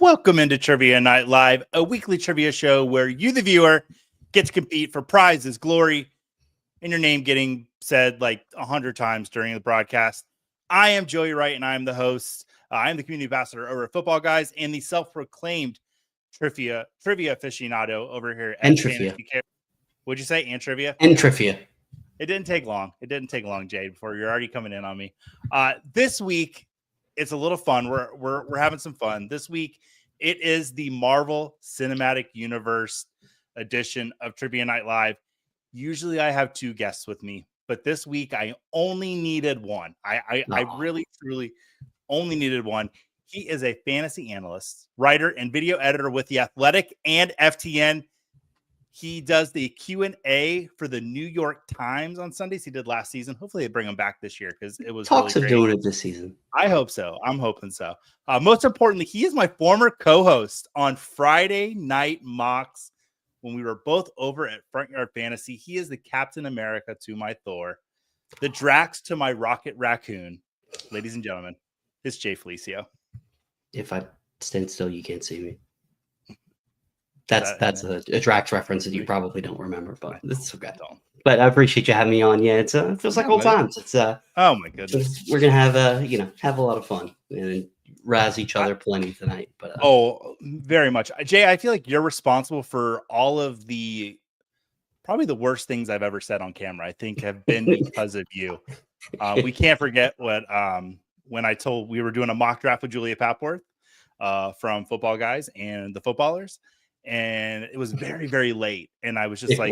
Welcome into Trivia Night Live, a weekly trivia show where you, the viewer, get to compete for prizes, glory, and your name getting said like 100 times during the broadcast. I am Joey Wright, and I am the host. I am the community ambassador over at Football Guys and the self-proclaimed trivia aficionado over here at fantasycares. What'd you say? And trivia? And trivia. It didn't take long. It didn't take long, Jay, before you're already coming in on me. This week, it's a little fun. We're having some fun. This week, it is the Marvel Cinematic Universe edition of Trivia Night Live. Usually I have two guests with me, but this week I only needed one. I really, truly only needed one. He is a fantasy analyst, writer, and video editor with The Athletic and FTN. He does the Q&A for the New York Times on Sundays. He did last season. Hopefully they bring him back this year because it was talks really of doing it this season. I hope so. I'm hoping so. Most importantly, he is my former co-host on Friday Night Mocks when we were both over at Front Yard Fantasy. He is the Captain America to my Thor, the Drax to my Rocket Raccoon. Ladies and gentlemen, it's Jay Felicio. If I stand still, you can't see me. That's a Drax reference that you probably don't remember, but it's okay. But I appreciate you having me on. Yeah, it feels like old times. It's oh my goodness, we're gonna have have a lot of fun and razz each other plenty tonight. But very much, Jay. I feel like you're responsible for all of the probably the worst things I've ever said on camera. I think have been because of you. We can't forget what when I told we were doing a mock draft with Julia Papworth from Football Guys and the Footballers. And it was very, very late. And I was just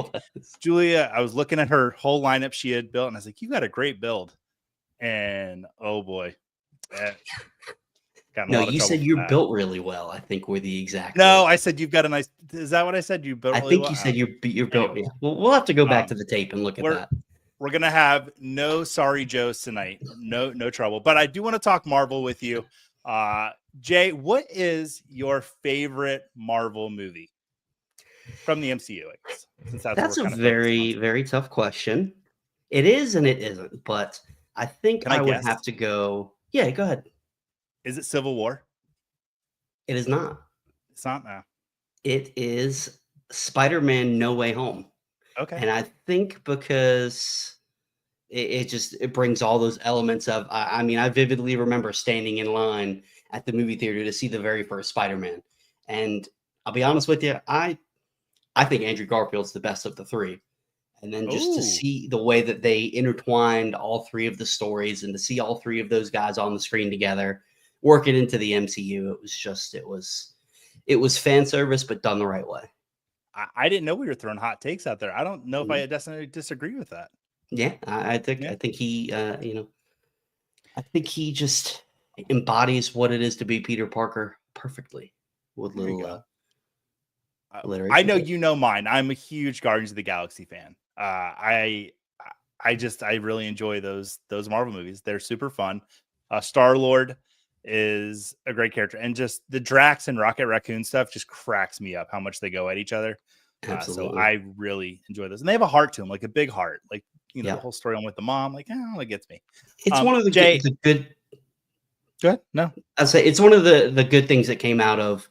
Julia, I was looking at her whole lineup she had built. And I was like, you got a great build. And oh boy. No, you said you're built really well. I think were the exact. No, words. I said you've got a nice. Is that what I said? You built. I think you said you're built. Anyway. Yeah. Well, we'll have to go back to the tape and look at that. We're gonna have no sorry Joes tonight. No trouble. But I do want to talk Marvel with you. Jay, what is your favorite Marvel movie from the MCU? I guess, since that's a very, very tough question. It is and it isn't, but I think I would have to go. Yeah, go ahead. Is it Civil War? It is not. It's not now. It is Spider-Man: No Way Home. Okay. And I think because it brings all those elements of. I mean, I vividly remember standing in line at the movie theater to see the very first Spider-Man. And I'll be honest with you, I think Andrew Garfield's the best of the three. And then just to see the way that they intertwined all three of the stories and to see all three of those guys on the screen together, working into the MCU, it was fan service, but done the right way. I didn't know we were throwing hot takes out there. I don't know if I necessarily disagree with that. Yeah, I think he, I think he just embodies what it is to be Peter Parker perfectly with little alliteration. I know you know mine. I'm a huge Guardians of the Galaxy fan. I really enjoy those Marvel movies. They're super fun. Star-Lord is a great character, and just the Drax and Rocket Raccoon stuff just cracks me up how much they go at each other. So I really enjoy those, and they have a heart to them, like a big heart, like the whole story on with the mom, like it gets me. It's one of the good. Go ahead. No, I'd say it's one of the good things that came out of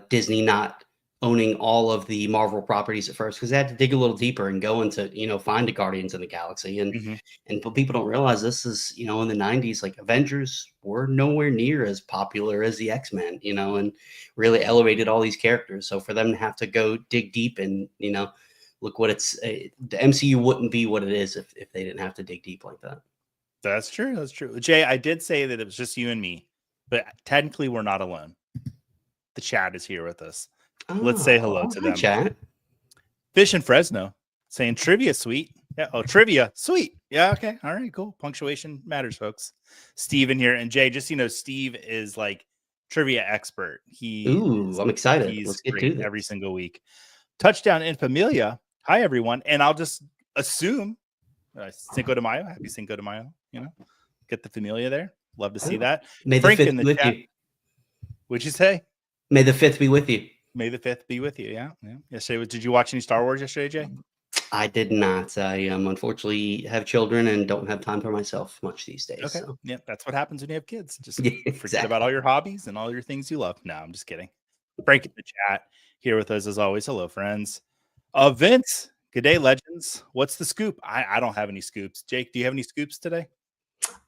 Disney not owning all of the Marvel properties at first, because they had to dig a little deeper and go into find the Guardians of the Galaxy, and people don't realize this is in the 90s, like Avengers were nowhere near as popular as the X-Men, and really elevated all these characters. So for them to have to go dig deep and look what the MCU wouldn't be what it is if they didn't have to dig deep like that. That's true. That's true. Jay, I did say that it was just you and me, but technically we're not alone. The chat is here with us. Let's say hello to them. Chat. Fish in Fresno saying trivia sweet. Yeah. Oh, trivia sweet. Yeah. Okay. All right. Cool. Punctuation matters, folks. Steve in here, and Jay, just Steve is like trivia expert. I'm excited. Let's get to this every single week. Touchdown in Familia. Hi everyone, and I'll just assume Cinco de Mayo. Happy Cinco de Mayo. Get the Familia there. Love to see that. May Frank the 5th be with you. What'd you say? May the 5th be with you. May the 5th be with you. Yeah. Yesterday, did you watch any Star Wars yesterday, Jay? I did not. I unfortunately have children and don't have time for myself much these days. Okay. So Yeah, that's what happens when you have kids. Just yeah, forget about all exactly. your hobbies and all your things you love. No, I'm just kidding. Frank in the chat here with us as always. Hello, friends. Vince, good day, legends. What's the scoop? I don't have any scoops. Jake, do you have any scoops today?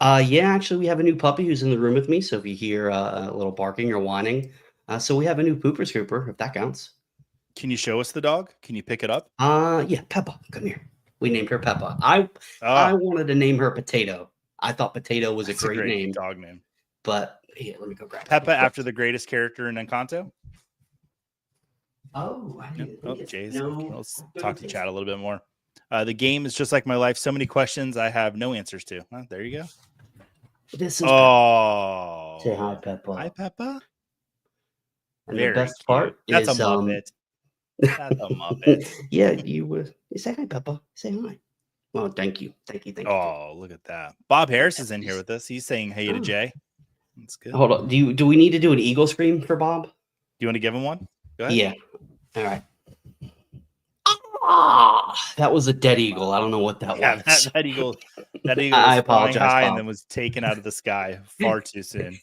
Yeah, actually, we have a new puppy who's in the room with me. So if you hear a little barking or whining, so we have a new pooper scooper, if that counts. Can you show us the dog? Can you pick it up? Yeah, Peppa, come here. We named her Peppa. I Ah, wanted to name her Potato. I thought Potato was a that's a great great name, dog name. but here, let me go grab it Peppa real quick. after the greatest character in Encanto. Oh, I Yep. didn't Oh, think it's Jay's. Okay, no. let's I talk don't to think chat so. a little bit more. The game is just like my life. So many questions I have no answers to. There you go. This is Peppa. Say hi, Oh, hi, Peppa. Peppa. And the Very best cute. part That's a is, Muppet. That's a Muppet. yeah, you say hi, Peppa. Say hi. Well, thank you, thank you, thank you, thank Oh, look at that. Bob you. Harris is in here with us. He's saying hey to Oh, Jay. That's good. hold on. Do we need to do an eagle scream for Bob? Do you want to give him one? Go ahead. Yeah. All right. Ah, that was a dead eagle. I don't know what that Yeah, was. that eagle I was flying apologize, high and Bob. then was taken out of the sky far too soon.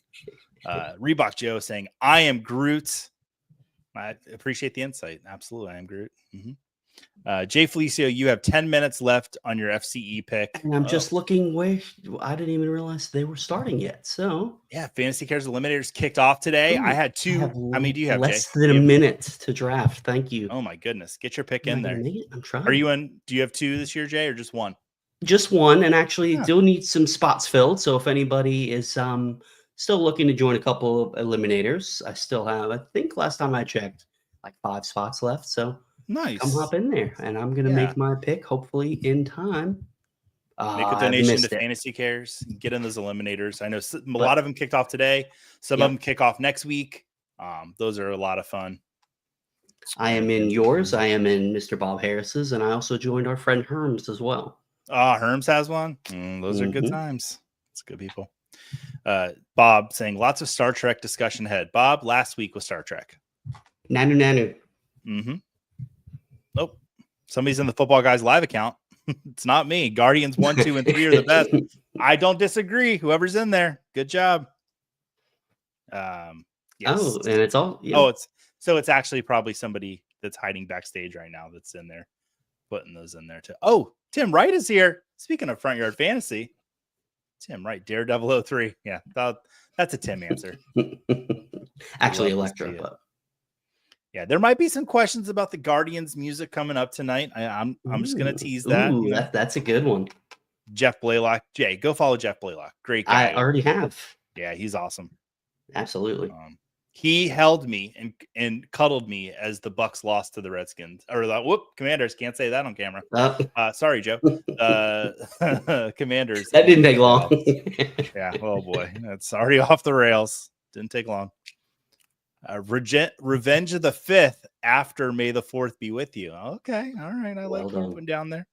Reebok Joe saying, I am Groot. I appreciate the insight. Absolutely, I am Groot. Jay Felicio, you have 10 minutes left on your FCE pick. And I'm just looking where I didn't even realize they were starting yet. So Yeah, Fantasy Cares Eliminators kicked off today. I ooh, had I have two. How many do you have, Jay? less than Do a you have, minute to draft. Thank you. oh my goodness. Get your pick Am I in gonna there. make it? I'm Are trying. you in? Do you have two this year, Jay, or just one? Just one, and actually Yeah. still need some spots filled. So if anybody is still looking to join a couple of eliminators, I still have, I think last time I checked, like 5 spots left. So come Nice. hop in there, and I'm gonna Yeah. make my pick hopefully in time. Make a I've donation to missed it. Fantasy Cares. Get in those eliminators. I know a But lot of them kicked off today. Some of them yep, kick off next week. Those are a lot of fun. I am in yours. I am in Mr. Bob Harris's, and I also joined our friend Herms as well. Herms has one. Those are good Hmm. times. It's good people. Bob saying lots of Star Trek discussion ahead. Bob, last week was Star Trek. Nanu nanu. Nope. Somebody's in the Football Guys live account. It's not me. Guardians 1, 2, and 3 are the best. I don't disagree. Whoever's in there, good job. Yes. Oh, and it's all Oh, it's actually probably somebody that's hiding backstage right now that's in there, putting those in there too. Oh, Tim Wright is here. Speaking of Front Yard Fantasy, Tim Wright, Daredevil 03. Yeah, that's a Tim answer. actually Love to Electra, see it. but Yeah, there might be some questions about the Guardians music coming up tonight. I'm just gonna tease that. Ooh, that's a good one. Jeff Blaylock, Jay, go follow Jeff Blaylock. Great guy. I already have. Yeah, he's awesome. Absolutely. He held me and cuddled me as the Bucks lost to the Redskins. Or Commanders. Can't say that on camera. Sorry, Joe. Commanders. That didn't take long. Yeah. Oh boy, that's already off the rails. Didn't take long. Revenge of the 5th after May the 4th be with you. Okay. All right. I like what you're putting down there.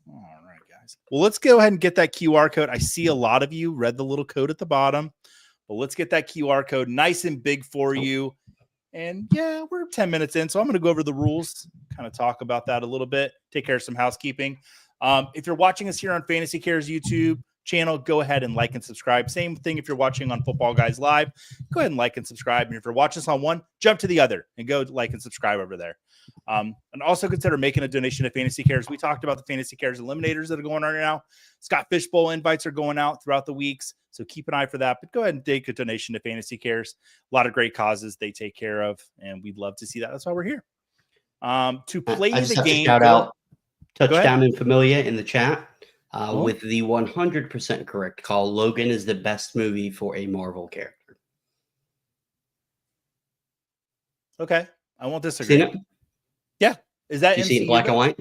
All right, guys. Well, let's go ahead and get that QR code. I see a lot of you read the little code at the bottom. But let's get that QR code nice and big for you. And yeah, we're 10 minutes in, so I'm going to go over the rules, kind of talk about that a little bit, take care of some housekeeping. If you're watching us here on Fantasy Cares YouTube channel, go ahead and like and subscribe. Same thing if you're watching on Football Guys Live, go ahead and like and subscribe. And if you're watching us on one, jump to the other and go like and subscribe over there. And also consider making a donation to Fantasy Cares. We talked about the Fantasy Cares eliminators that are going on right now. Scott Fishbowl invites are going out throughout the weeks, so keep an eye for that. But go ahead and take a donation to Fantasy Cares. A lot of great causes they take care of, and we'd love to see that. That's why we're here. To play I just the have game, to shout out Touchdown and and Familia in the chat with the 100% correct call. Logan is the best movie for a Marvel character. Okay, I won't disagree. Seen it? Yeah, is that you MCU see it in black and white?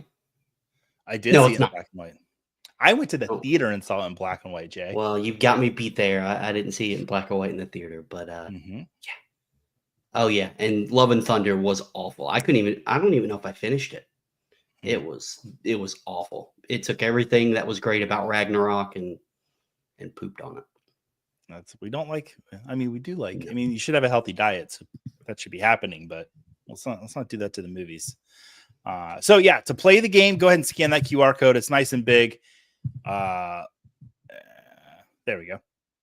I did No, see it's it in not. black and white. I went to the theater and saw it in black and white, Jay. Well, you've got me beat there. I didn't see it in black and white in the theater, but yeah. Oh yeah, and Love and Thunder was awful. I don't even know if I finished it. It was awful. It took everything that was great about Ragnarok and pooped on it. We don't like. I mean, we do like. I mean, you should have a healthy diet, so that should be happening. But let's not do that to the movies. So yeah, to play the game, go ahead and scan that QR code. It's nice and big. There we go.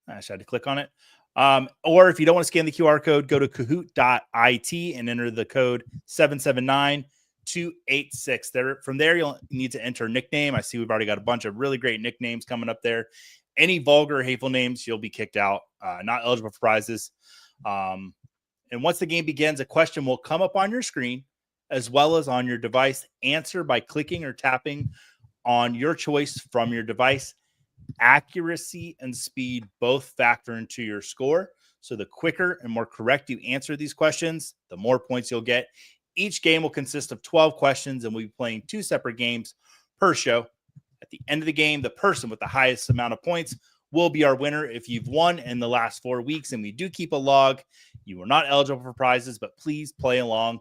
I just had to click on it. Or if you don't want to scan the QR code, go to Kahoot.it and enter the code 779286. From there, you'll need to enter a nickname. I see we've already got a bunch of really great nicknames coming up there. Any vulgar or hateful names, you'll be kicked out. Not eligible for prizes. And once the game begins, a question will come up on your screen as well as on your device. Answer by clicking or tapping on your choice from your device. Accuracy and speed both factor into your score. So the quicker and more correct you answer these questions, the more points you'll get. Each game will consist of 12 questions, and we'll be playing 2 separate games per show. At the end of the game, the person with the highest amount of points will be our winner. If you've won in the last 4 weeks, and we do keep a log, you are not eligible for prizes, but please play along.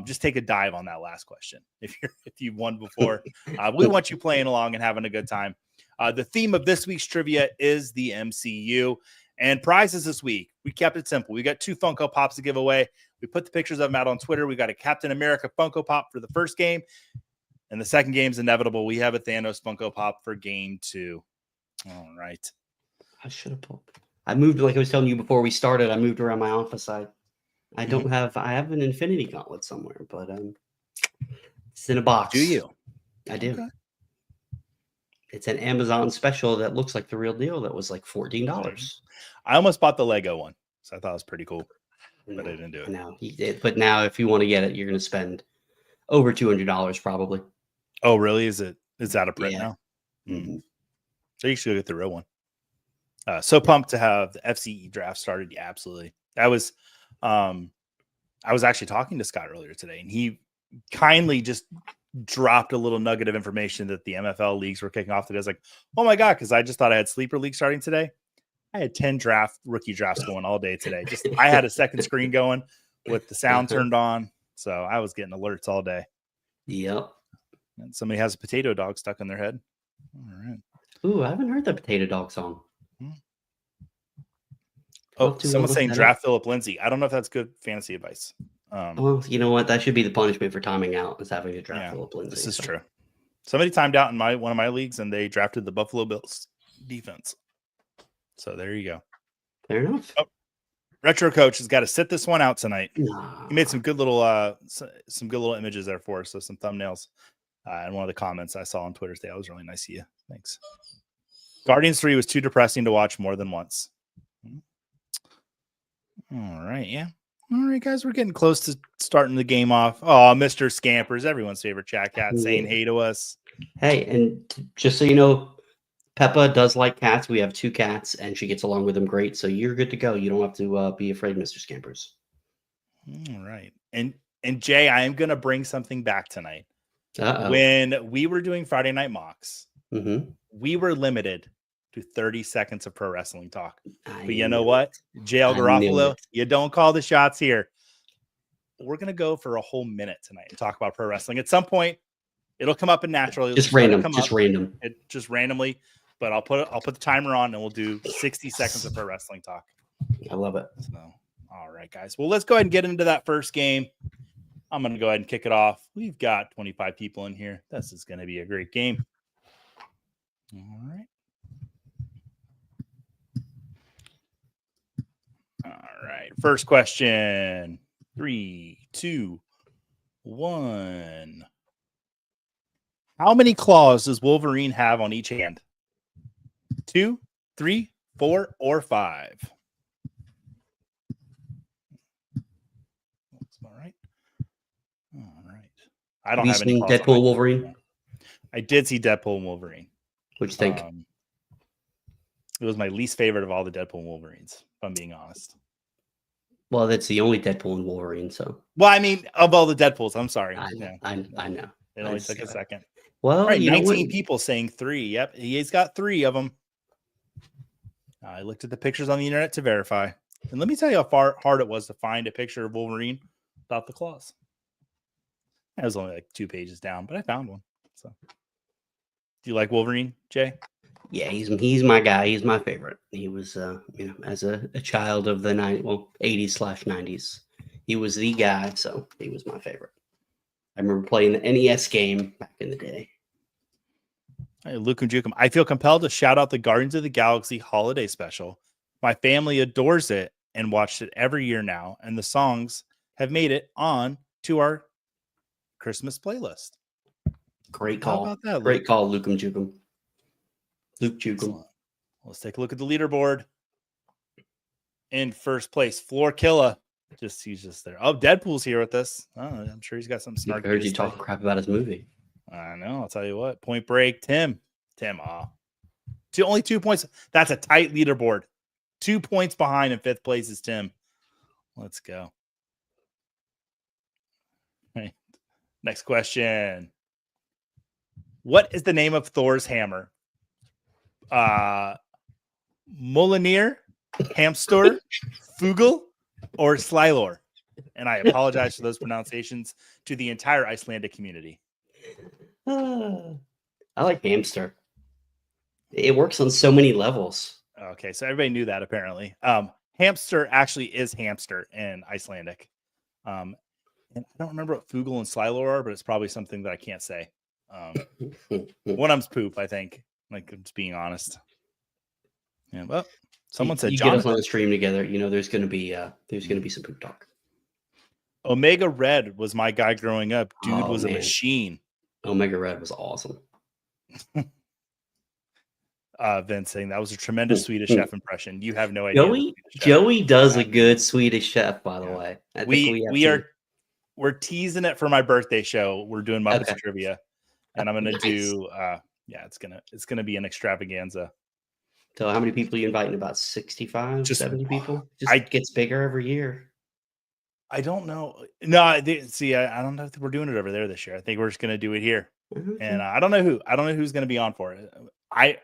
Just take a dive on that last question if you've won before. We want you playing along and having a good time. The theme of this week's trivia is the MCU, and prizes this week. We kept it simple. We got 2 Funko Pops to give away. We put the pictures of them out on Twitter. We got a Captain America Funko Pop for the first game, and the second game is inevitable. We have a Thanos Funko Pop for game 2. All right. I should have pulled. I moved, like I was telling you before we started, I moved around my office. I don't have, I have an Infinity Gauntlet somewhere, but it's in a box. Do you? I do. Okay. It's an Amazon special that looks like the real deal. That was like $14. I almost bought the Lego one, so I thought it was pretty cool, but I didn't do it. No, you did. But now, if you want to get it, you're going to spend over $200 probably. Oh, really? Is that a print now? Mm-hmm. So you should go get the real one. So pumped to have the FCE draft started. Yeah, absolutely. That was, I was actually talking to Scott earlier today, and he kindly just dropped a little nugget of information that the MFL leagues were kicking off today. I was like, oh my God, because I just thought I had sleeper league starting today. I had 10 rookie drafts going all day today. I had a second screen going with the sound turned on. So I was getting alerts all day. Yep. And somebody has a potato dog stuck in their head. All right. Ooh, I haven't heard the potato dog song. Oh, someone's saying draft Philip Lindsay. I don't know if that's good fantasy advice. Well, you know what? That should be the punishment for timing out, is having to draft Philip Lindsay. This is true. Somebody timed out in one of my leagues, and they drafted the Buffalo Bills defense. So there you go. Fair enough. Oh, Retro Coach has got to sit this one out tonight. He made some good little images there for us, so some thumbnails. And one of the comments I saw on Twitter today, that was really nice of you. Thanks. Guardians 3 was too depressing to watch more than once. All right, yeah. All right, guys, we're getting close to starting the game off. Oh, Mr. Scampers, everyone's favorite chat cat, saying hey to us. Hey, and just so you know, Peppa does like cats. We have 2 cats, and she gets along with them great. So you're good to go. You don't have to be afraid, Mr. Scampers. All right. And Jay, I am going to bring something back tonight. Uh-oh. When we were doing Friday Night Mocks, we were limited to 30 seconds of pro wrestling talk. But you know what? Jail Garofalo, you don't call the shots here. We're going to go for a whole minute tonight and talk about pro wrestling. At some point, it'll come up in natural. Just randomly. But I'll put the timer on, and we'll do 60 seconds of pro wrestling talk. I love it. So, all right, guys. Well, let's go ahead and get into that first game. I'm going to go ahead and kick it off. We've got 25 people in here. This is going to be a great game. All right. All right. First question. 3, 2, 1. How many claws does Wolverine have on each hand? 2, 3, 4, or 5? All right. All right. I don't have any claws. Deadpool Wolverine? I did see Deadpool and Wolverine. What'd you think? It was my least favorite of all the Deadpool and Wolverines, if I'm being honest. Well, that's the only Deadpool and Wolverine, so. Well, I mean, of all the Deadpools, I'm sorry. I know. It only took a second. Well, all right, 19 people saying 3. Yep, he's got 3 of them. I looked at the pictures on the internet to verify. And let me tell you how hard it was to find a picture of Wolverine without the claws. It was only like 2 pages down, but I found one. So, do you like Wolverine, Jay? Yeah, he's my guy. He's my favorite. He was, as a child of the 80s/90s, he was the guy. So he was my favorite. I remember playing the NES game back in the day. Hey, Lukum Jukum. I feel compelled to shout out the Guardians of the Galaxy holiday special. My family adores it and watched it every year now, and the songs have made it on to our Christmas playlist. Great How call. about that, Great Luke? call, Lukum Jukum. Luke Jukum. Excellent. Let's take a look at the leaderboard. In first place, Floor Killa. He's just there. Oh, Deadpool's here with us. Oh, I'm sure he's got some I snarky. heard to you say. talking crap about his movie. I know. I'll tell you what. Point Break, Tim. Only 2 points. That's a tight leaderboard. 2 points behind in fifth place is Tim. Let's go. Right. Next question. What is the name of Thor's hammer? Mjolnir, Hamster, Fugel, or Slylor? And I apologize for those pronunciations to the entire Icelandic community. I like hamster. It works on so many levels. Okay, so everybody knew that apparently. Hamster actually is hamster in Icelandic. And I don't remember what Fugel and Slylor are, but it's probably something that I can't say. One of them's poop, I think. Like, I'm just being honest. Yeah, well, someone said you Jonathan. get us on the stream together. You know, there's gonna be some poop talk. Omega Red was my guy growing up. Dude was a machine. Omega Red was awesome. Vince saying that was a tremendous Swedish chef impression. You have no idea. Joey does a good Swedish chef, by the way. I think we're teasing it for my birthday show. We're doing Muppets trivia, and I'm gonna do. It's gonna be an extravaganza. So how many people are you inviting? About 65, 70 people? It gets bigger every year. I don't know. No, I don't know if we're doing it over there this year. I think we're just going to do it here. Mm-hmm. And I don't know who. I don't know who's going to be on for it. I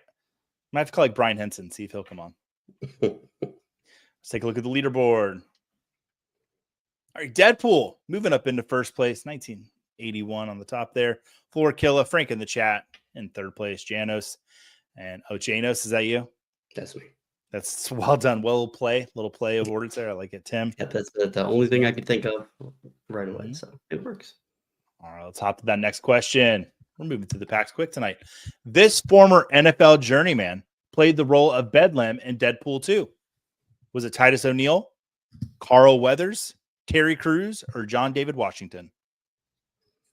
might have to call like Brian Henson, see if he'll come on. Let's take a look at the leaderboard. All right, Deadpool moving up into first place, 1981 on the top there. Floor Killa, Frank in the chat in third place, Janos. And Janos, is that you? That's me. That's well done. Little play of words there. I like it, Tim. Yeah, that's the only thing I could think of right away. Mm-hmm. So it works. All right, let's hop to that next question. We're moving to the packs quick tonight. This former NFL journeyman played the role of Bedlam in Deadpool 2. Was it Titus O'Neil, Carl Weathers, Terry Crews, or John David Washington?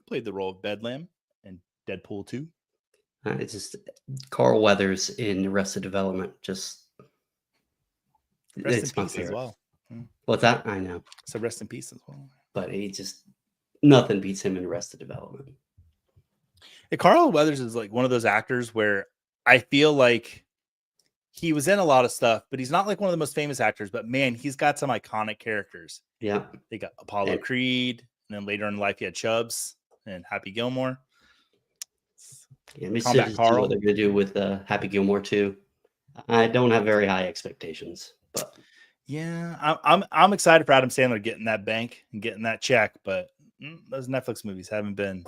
Played the role of Bedlam in Deadpool 2. It's just Carl Weathers in Arrested Development. Just rest in peace as well. What's that? I know. So rest in peace as well. But he just nothing beats him in Arrested Development. Yeah, Carl Weathers is like one of those actors where I feel like he was in a lot of stuff, but he's not like one of the most famous actors. But man, he's got some iconic characters. Yeah, they got Apollo Creed, and then later in life he had Chubbs and Happy Gilmore. Yeah, let me see what they're gonna do with Happy Gilmore too. I don't have very high expectations, but yeah, I'm excited for Adam Sandler getting that bank and getting that check. But those Netflix movies haven't been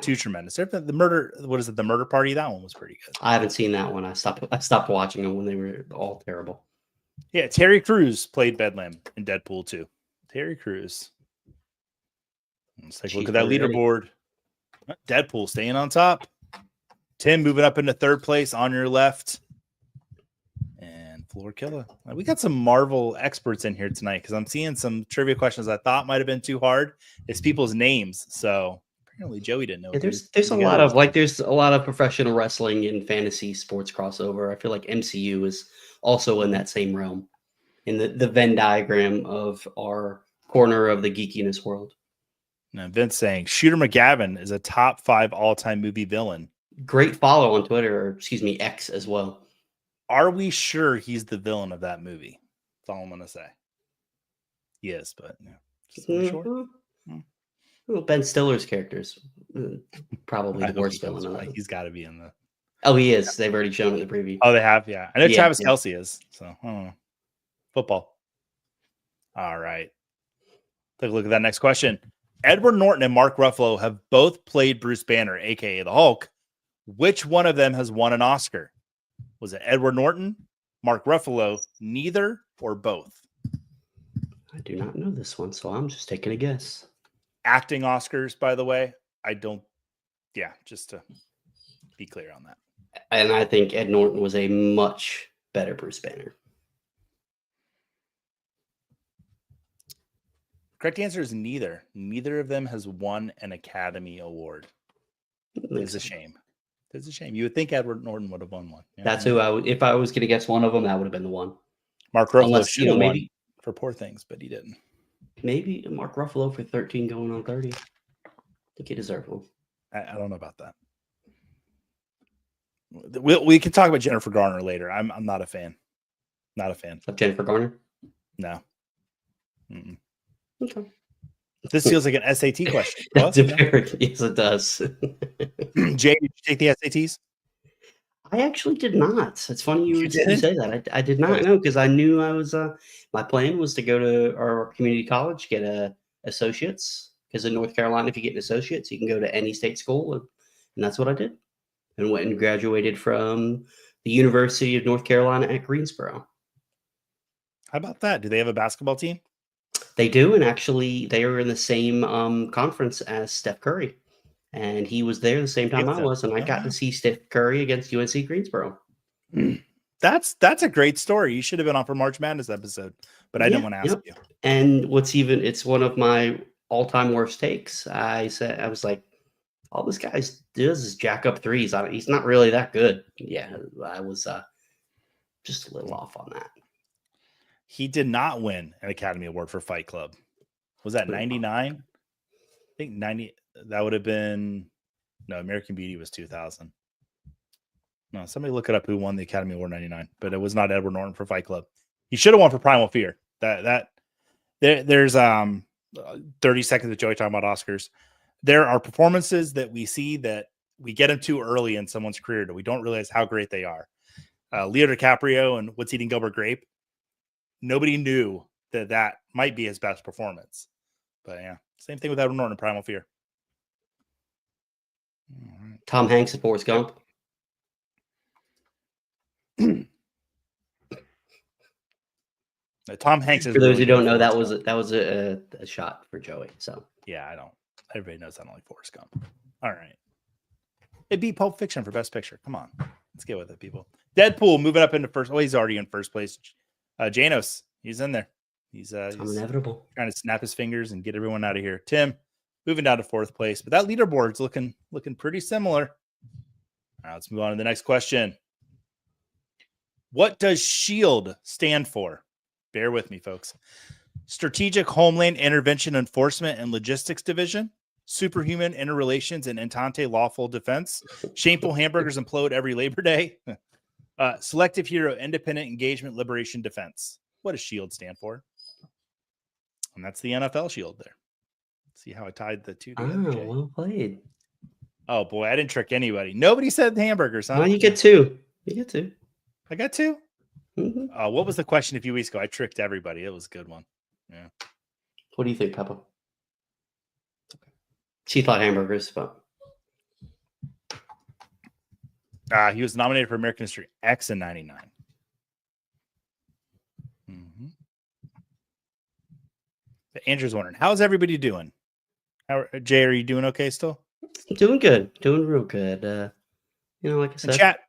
too tremendous. The murder, what is it? The Murder Party. That one was pretty good. I haven't seen that one. I stopped watching them when they were all terrible. Yeah, Terry Crews played Bedlam in Deadpool 2. Terry Crews. Let's take a look at that leaderboard. Deadpool staying on top. Tim moving up into third place on your left. And Floor Killa. We got some Marvel experts in here tonight because I'm seeing some trivia questions I thought might have been too hard. It's people's names. So apparently Joey didn't know. Yeah, there's a lot of professional wrestling and fantasy sports crossover. I feel like MCU is also in that same realm, in the Venn diagram of our corner of the geekiness world. Now Vince saying Shooter McGavin is a top 5 all-time movie villain. Great follow on Twitter, or excuse me, X as well. Are we sure he's the villain of that movie? That's all I'm gonna say. Yes, but sure. Well, Ben Stiller's character's probably the worst villain of that. He's got to be in the. Oh, he is. They've already shown in the preview. Oh, they have. Yeah, I know Travis Kelce is. So I don't know. Football. All right. Take a look at that next question. Edward Norton and Mark Ruffalo have both played Bruce Banner, aka the Hulk. Which one of them has won an Oscar? Was it Edward Norton, Mark Ruffalo, neither, or both? I do not know this one, so I'm just taking a guess. acting Oscars, by the way. I don't. Yeah, just to be clear on that. And I think Ed Norton was a much better Bruce Banner. Correct answer is neither. Neither of them has won an Academy Award. It's a shame. It's a shame. You would think Edward Norton would have won one. Yeah. That's who I would. If I was going to guess one of them, that would have been the one. Mark Ruffalo should have won for Poor Things, but he didn't. Maybe Mark Ruffalo for 13 going on 30. I think he deserved one. I don't know about that. We can talk about Jennifer Garner later. I'm not a fan. Not a fan of Jennifer Garner. No. Okay. This feels like an SAT question. Yes, it does. Jay, did you take the SATs? I actually did not. It's funny you say that. I did not know because I knew I was. My plan was to go to our community college, get a associates. Because in North Carolina, if you get an associates, you can go to any state school, and that's what I did. And went and graduated from the University of North Carolina at Greensboro. How about that? Do they have a basketball team? They do, and actually, they are in the same conference as Steph Curry. And he was there the same time I was, and I got to see Steph Curry against UNC Greensboro. That's a great story. You should have been on for March Madness episode, but I didn't want to ask you. And it's one of my all-time worst takes. I was like, all this guy does is jack up threes. He's not really that good. Yeah, I was just a little off on that. He did not win an Academy Award for Fight Club. Was that 99? I think 90. That would have been American Beauty was 2000. No, somebody look it up who won the Academy Award 99, but it was not Edward Norton for Fight Club. He should have won for Primal Fear. There's 30 seconds of Joey talking about Oscars. There are performances that we see that we get them too early in someone's career that we don't realize how great they are. Leo DiCaprio and What's Eating Gilbert Grape. Nobody knew that might be his best performance. But yeah, same thing with Edward Norton and Primal Fear. Right. Tom Hanks and Forrest Gump. Tom Hanks is for those who don't know, that was a shot for Joey. So yeah, I don't. Everybody knows I don't like Forrest Gump. All right, it beat Pulp Fiction for Best Picture. Come on, let's get with it, people. Deadpool moving up into first. Oh, he's already in first place. Janos, he's in there. He's inevitable. Trying to snap his fingers and get everyone out of here. Tim moving down to fourth place, but that leaderboard's looking pretty similar. All right, let's move on to the next question. What does SHIELD stand for? Bear with me, folks. Strategic Homeland Intervention Enforcement and Logistics Division, Superhuman Interrelations and Entente Lawful Defense, Shameful Hamburgers Implode Every Labor Day, Selective Hero Independent Engagement Liberation Defense. What does SHIELD stand for? And that's the NFL SHIELD there. See how I tied the two together, Jay? Well played. Oh, boy, I didn't trick anybody. Nobody said hamburgers, huh? Well, you get two. I got two? Mm-hmm. What was the question a few weeks ago? I tricked everybody. It was a good one. Yeah. What do you think, Peppa? She thought hamburgers, but he was nominated for American History X in 99. Mm-hmm. But Andrew's wondering, how's everybody doing? Jay, are you doing okay still? Doing good. Doing real good. Like I said, chat.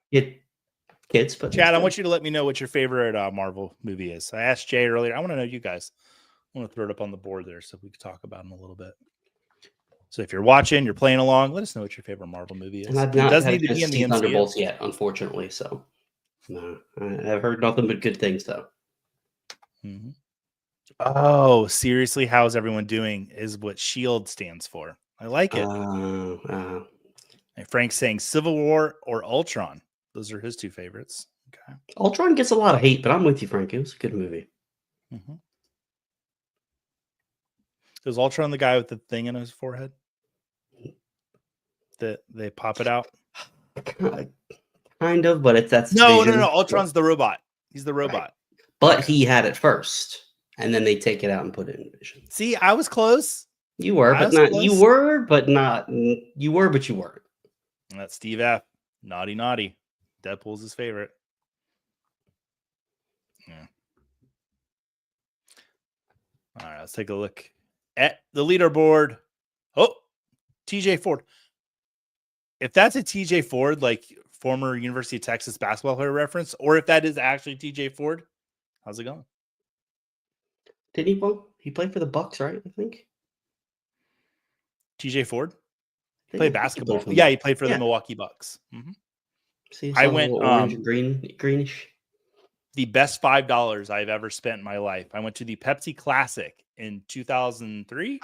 Kids, but Chad, I want you to let me know what your favorite Marvel movie is. I asked Jay earlier. I want to know you guys. I want to throw it up on the board there so we can talk about them a little bit. So if you're watching, you're playing along, let us know what your favorite Marvel movie is. And I've not had to see Thunderbolts yet, unfortunately. So no, I've heard nothing but good things though. Mm-hmm. Oh, seriously, how's everyone doing? Is what SHIELD stands for. I like it. And Frank's saying Civil War or Ultron. Those are his two favorites. Okay. Ultron gets a lot of hate, but I'm with you, Frank. It was a good movie. Mm-hmm. Was Ultron the guy with the thing in his forehead? That they pop it out? Kind of, but that's no. Ultron's the robot. He's the robot. Right. But he had it first, and then they take it out and put it in Vision. See, I was close. You were, but not. Close. You were, but not. You were, but you weren't. And that's Steve F. Naughty. Deadpool's his favorite. Yeah. All right, let's take a look at the leaderboard. Oh, TJ Ford. If that's a TJ Ford, like former University of Texas basketball player reference, or if that is actually TJ Ford, how's it going? Didn't he play? He played for the Bucks, right? I think. TJ Ford I played think he played basketball. for the Yeah, he Bucks. played for the Yeah. Milwaukee Bucks. Mm-hmm. See, it's I all a went little orange and greenish. the best $5 I've ever spent in my life. I went to the Pepsi Classic in 2003,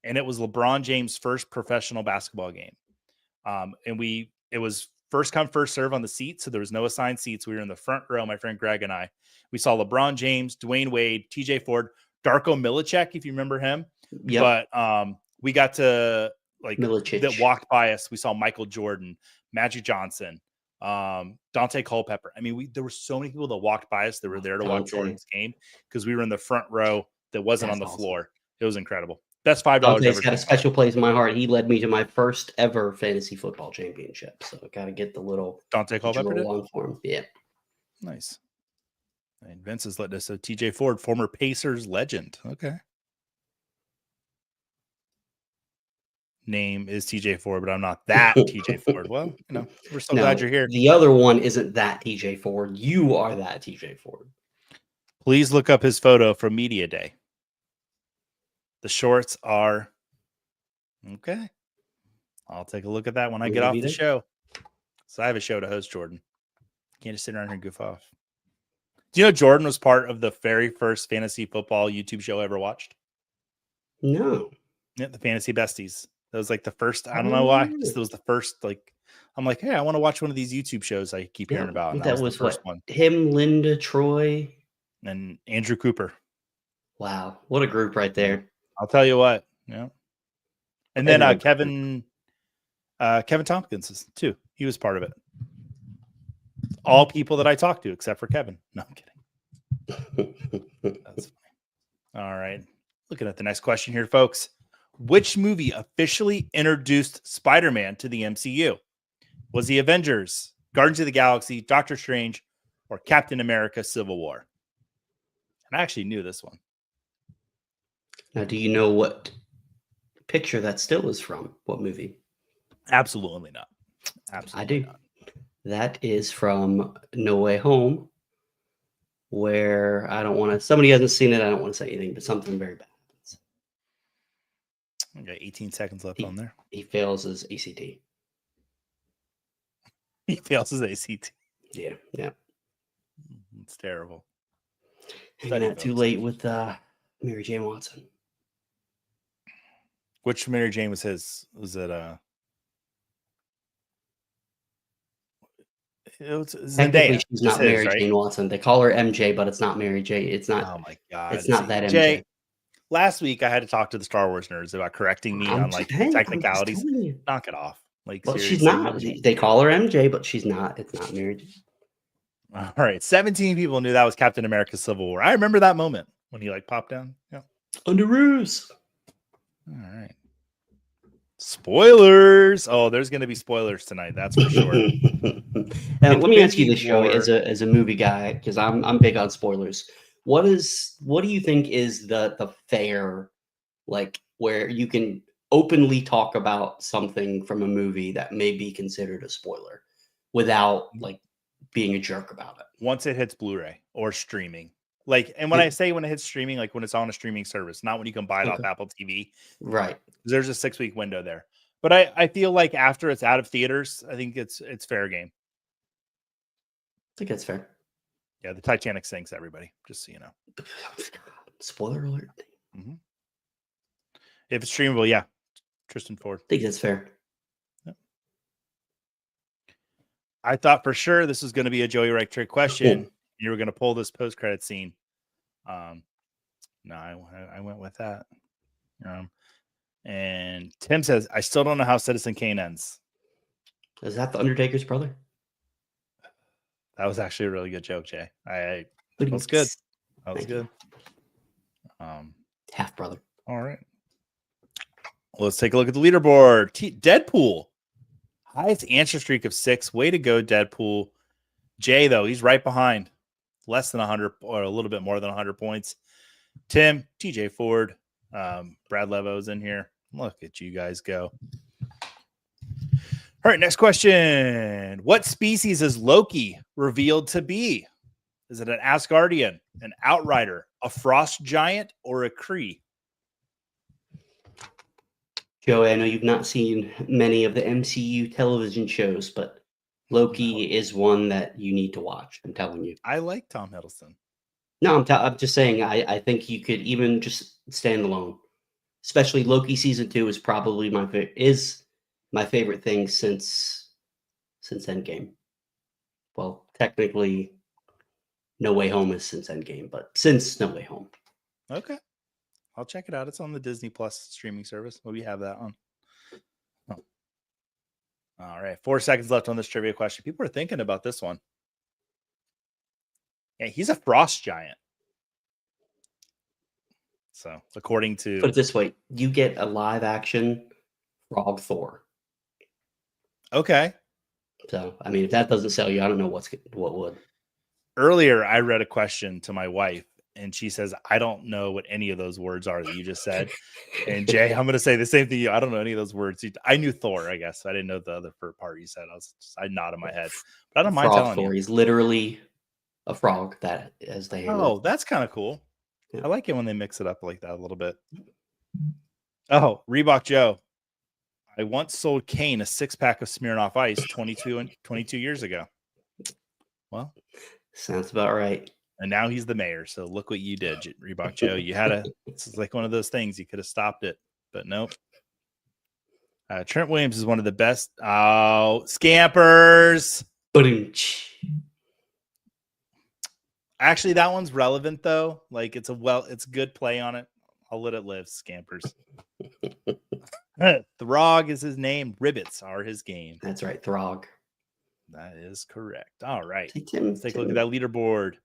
and it was LeBron James' first professional basketball game. It was first come, first serve on the seats. So there was no assigned seats. We were in the front row, my friend Greg and I. We saw LeBron James, Dwayne Wade, TJ Ford, Darko Milicic, if you remember him. Yep. But we got to Milicic. that walked by us. We saw Michael Jordan, Magic Johnson, Dante Culpepper. I mean, there were so many people that walked by us that were there to watch Jordan's game because we were in the front row that wasn't on the floor. It was incredible. Best $5 Dante's ever. got a special place in my heart. He led me to my first ever fantasy football championship. So I got to get the little Dante Culpepper did? on for him. Yeah. Nice. And Vince has let us. So TJ Ford, former Pacers legend. Okay. Name is TJ Ford, but I'm not that TJ Ford. Well, we're so glad you're here. The other one isn't that TJ Ford. You are that TJ Ford. Please look up his photo from Media Day. The shorts are okay. I'll take a look at that when I get off the show. So I have a show to host, Jordan. Can't just sit around here and goof off. Do you know Jordan was part of the very first fantasy football YouTube show I ever watched? No. Yeah, the Fantasy Besties. That was like the first. I don't know why. Just was the first. I'm like, hey, I want to watch one of these YouTube shows I keep hearing about. And that was the first one. Him, Linda, Troy, and Andrew Cooper. Wow, what a group right there! I'll tell you what. Yeah. And then Kevin Tompkins too. He was part of it. All people that I talked to, except for Kevin. No, I'm kidding. That's funny. All right. Looking at the next question here, folks. Which movie officially introduced Spider-Man to the MCU? Was the Avengers, Guardians of the Galaxy, Doctor Strange, or Captain America: Civil War? And I actually knew this one. Now, do you know what picture that still is from? What movie? Absolutely not. Absolutely I do. Not. That is from No Way Home, where I don't want to. Somebody hasn't seen it. I don't want to say anything, but something very bad happens. I got 18 seconds left on there. He fails his ACT. He fails his ACT. Yeah. It's terrible. Hanging out too late with Mary Jane Watson. Which Mary Jane was his? Was it Technically, she's not his, Mary right? Jane Watson. They call her MJ, but it's not Mary Jane. It's not. Oh my god! It's not that MJ. Jay, last week I had to talk to the Star Wars nerds about correcting me on technicalities. Knock it off. Well, she's not. They call her MJ, but she's not. It's not Mary Jane. All right, 17 people knew that was Captain America: Civil War. I remember that moment when he popped down. Yeah, under ruse. All right. Spoilers. Oh, there's going to be spoilers tonight. That's for sure. Let me ask you this, Joey, as a movie guy, because I'm big on spoilers. What do you think is the fair, where you can openly talk about something from a movie that may be considered a spoiler without being a jerk about it? Once it hits Blu-ray or streaming. And when I say when it hits streaming, when it's on a streaming service, not when you can buy it off Apple TV. Right. There's a 6-week window there. But I feel like after it's out of theaters, I think it's fair game. I think that's fair. Yeah, the Titanic sinks, everybody, just so you know. Spoiler alert. Mm-hmm. If it's streamable, yeah. Tristan Ford. I think that's fair. Yep. I thought for sure this was going to be a Joey Reich trick question. You were going to pull this post-credit scene. No, I went with that. And Tim says, I still don't know how Citizen Kane ends. Is that the Undertaker's brother? That was actually a really good joke, Jay. That was good. That was good. Half brother. All right. Let's take a look at the leaderboard. Deadpool. Highest answer streak of 6. Way to go, Deadpool. Jay, though, he's right behind. Less than 100 or a little bit more than 100 points. Tim, TJ Ford, Brad Levo's in here. Look at you guys go. All right, next question. What species is Loki revealed to be? Is it an Asgardian, an Outrider, a Frost Giant, or a Kree? Joey, I know you've not seen many of the MCU television shows, but Loki is one that you need to watch. I'm telling you. I like Tom Hiddleston. No, I'm just saying. I think you could even just stand alone. Especially Loki season 2 is probably my favorite thing since Endgame. Well, technically, No Way Home is since Endgame, but since No Way Home. Okay. I'll check it out. It's on the Disney Plus streaming service. We have that on. Oh. All right. 4 seconds left on this trivia question. People are thinking about this one. Yeah, he's a frost giant. So, according to... Put it this way. You get a live action Frog Thor. Okay. So, I mean, if that doesn't sell you, I don't know what would. Earlier, I read a question to my wife, and she says, I don't know what any of those words are that you just said. And Jay, I'm going to say the same thing. I don't know any of those words. I knew Thor, I guess. I didn't know the other part you said. I nodded my head. But I don't mind telling Thor, you. He's literally a frog that as they handle. Oh, that's kind of cool. Yeah. I like it when they mix it up like that a little bit. Oh, Reebok Joe. I once sold Kane a 6-pack of Smirnoff Ice 22 years ago. Well, sounds about right. And now he's the mayor. So look what you did, Reebok Joe. You had it's like one of those things. You could have stopped it, but nope. Trent Williams is one of the best. Oh, Scampers. Actually, that one's relevant though. Like it's good play on it. I'll let it live. Scampers. Throg is his name. Ribbits are his game. That's right. Throg. That is correct. All right. Tim, let's take a look at that leaderboard.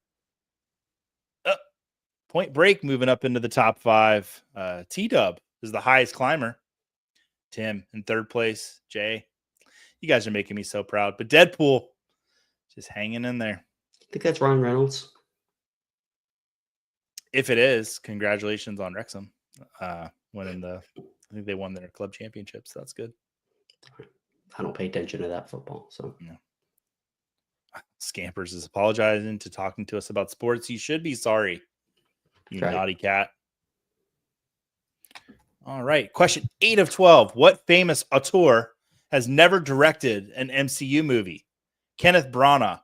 Point Break moving up into the top 5. T-Dub is the highest climber. Tim in 3rd place. Jay, you guys are making me so proud. But Deadpool just hanging in there. I think that's Ryan Reynolds. If it is, congratulations on Wrexham. Winning I think they won their club championships. That's good. I don't pay attention to that football. So yeah. Scampers is apologizing to talking to us about sports. You should be sorry, you naughty cat. All right. Question 8 of 12. What famous auteur has never directed an MCU movie? Kenneth Branagh,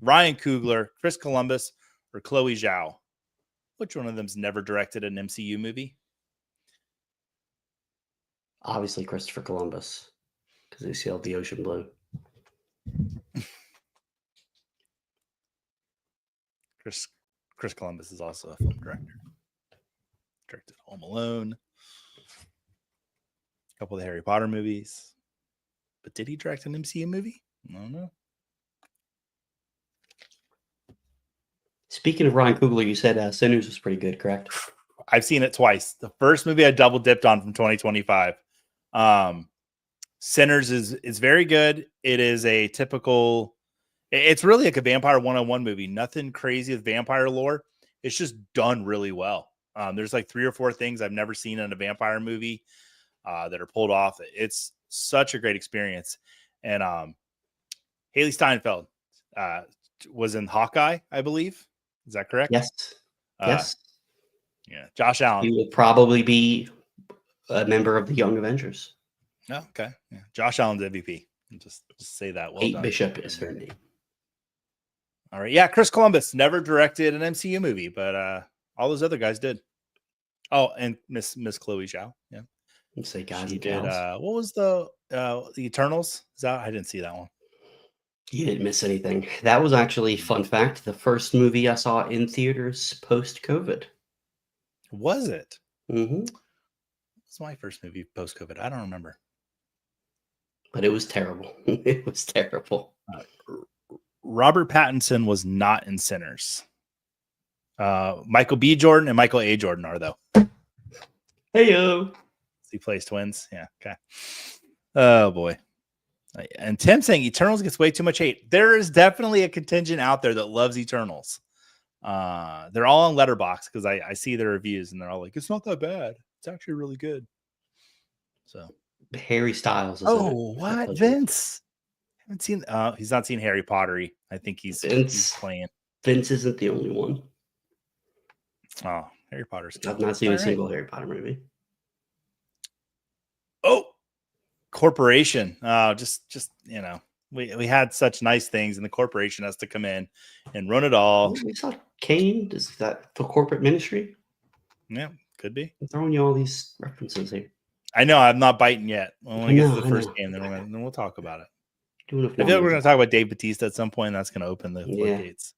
Ryan Coogler, Chris Columbus, or Chloe Zhao? Which one of them's never directed an MCU movie? Obviously Christopher Columbus, because they sailed the ocean blue. Chris Columbus is also a film director. Directed Home Alone, a couple of the Harry Potter movies. But did he direct an MCU movie? I don't know. Speaking of Ryan Coogler, you said Sinners was pretty good, correct? I've seen it twice. The first movie I double dipped on from 2025. Sinners is very good. It is a typical... It's really like a vampire 101 movie. Nothing crazy with vampire lore. It's just done really well. There's like 3 or 4 things I've never seen in a vampire movie that are pulled off. It's such a great experience. And Haley Steinfeld was in Hawkeye, I believe. Is that correct? Yes. Yes. Yeah. Josh Allen. He will probably be a member of the Young Avengers. Oh, okay. Yeah. Josh Allen's MVP. Just say that. Well Kate done. Bishop is her name. All right. Yeah. Chris Columbus never directed an MCU movie, but all those other guys did. Oh, and Miss Chloe Zhao. Yeah. Let's say guys. She did. What was the Eternals? Is that? I didn't see that one. You didn't miss anything. That was actually, fun fact, the first movie I saw in theaters post-COVID. Was it? Mm-hmm. It's my first movie post-COVID. I don't remember. But it was terrible. It was terrible. Robert Pattinson was not in Sinners. Michael B. Jordan and Michael A. Jordan are, though. Hey-o. He plays twins. Yeah. Okay. Oh, boy. And Tim saying Eternals gets way too much hate. There is definitely a contingent out there that loves Eternals. They're all on Letterboxd because I see their reviews and they're all like, it's not that bad. It's actually really good. So Harry Styles is in it. what? Vince? I haven't seen he's not seen Harry Pottery. I think he's playing. Vince isn't the only one. Oh, Harry Potter's good. I've not seen a single Harry Potter movie. Oh, corporation. Just we had such nice things, and the corporation has to come in and run it all. We saw Kane. Is that the corporate ministry? Yeah, could be. I'm throwing you all these references here. I know I'm not biting yet. When we get to the first game, then we'll talk about it. I feel like we're going to talk about Dave Bautista at some point, and that's going to open the floodgates.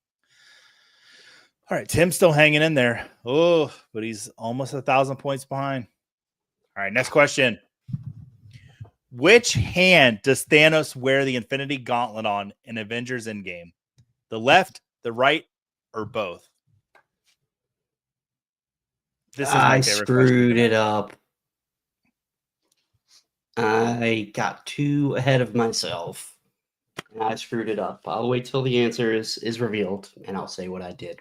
All right, Tim's still hanging in there. Oh, but he's almost 1,000 points behind. All right, next question. Which hand does Thanos wear the Infinity Gauntlet on in Avengers Endgame? The left, the right, or both? This is my favorite screwed question. It up. I got too ahead of myself. I screwed it up. I'll wait till the answer is revealed, and I'll say what I did.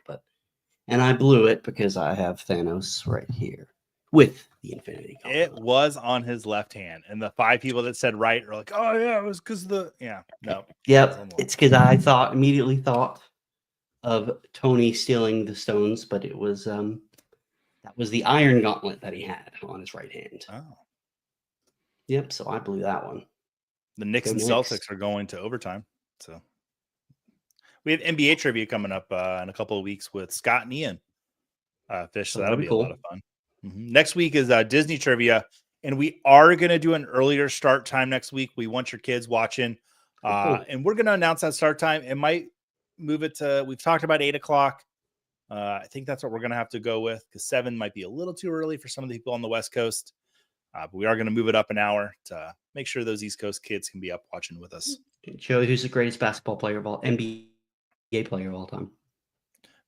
And I blew it because I have Thanos right here with the Infinity Gauntlet. It was on his left hand, and the 5 people that said right are like, "Oh yeah, it was because no." Yep, it's because I immediately thought of Tony stealing the stones, but it was that was the Iron Gauntlet that he had on his right hand. Oh, yep. So I blew that one. The Knicks and Celtics are going to overtime. So we have NBA trivia coming up in a couple of weeks with Scott and Ian Fish. So that'll be cool. A lot of fun. Mm-hmm. Next week is Disney trivia, and we are going to do an earlier start time next week. We want your kids watching, and we're going to announce that start time. It might move it to, we've talked about 8:00. I think that's what we're going to have to go with because 7 might be a little too early for some of the people on the West Coast. But we are going to move it up an hour to make sure those East Coast kids can be up watching with us. Joey, who's the greatest basketball player of all, NBA player of all time?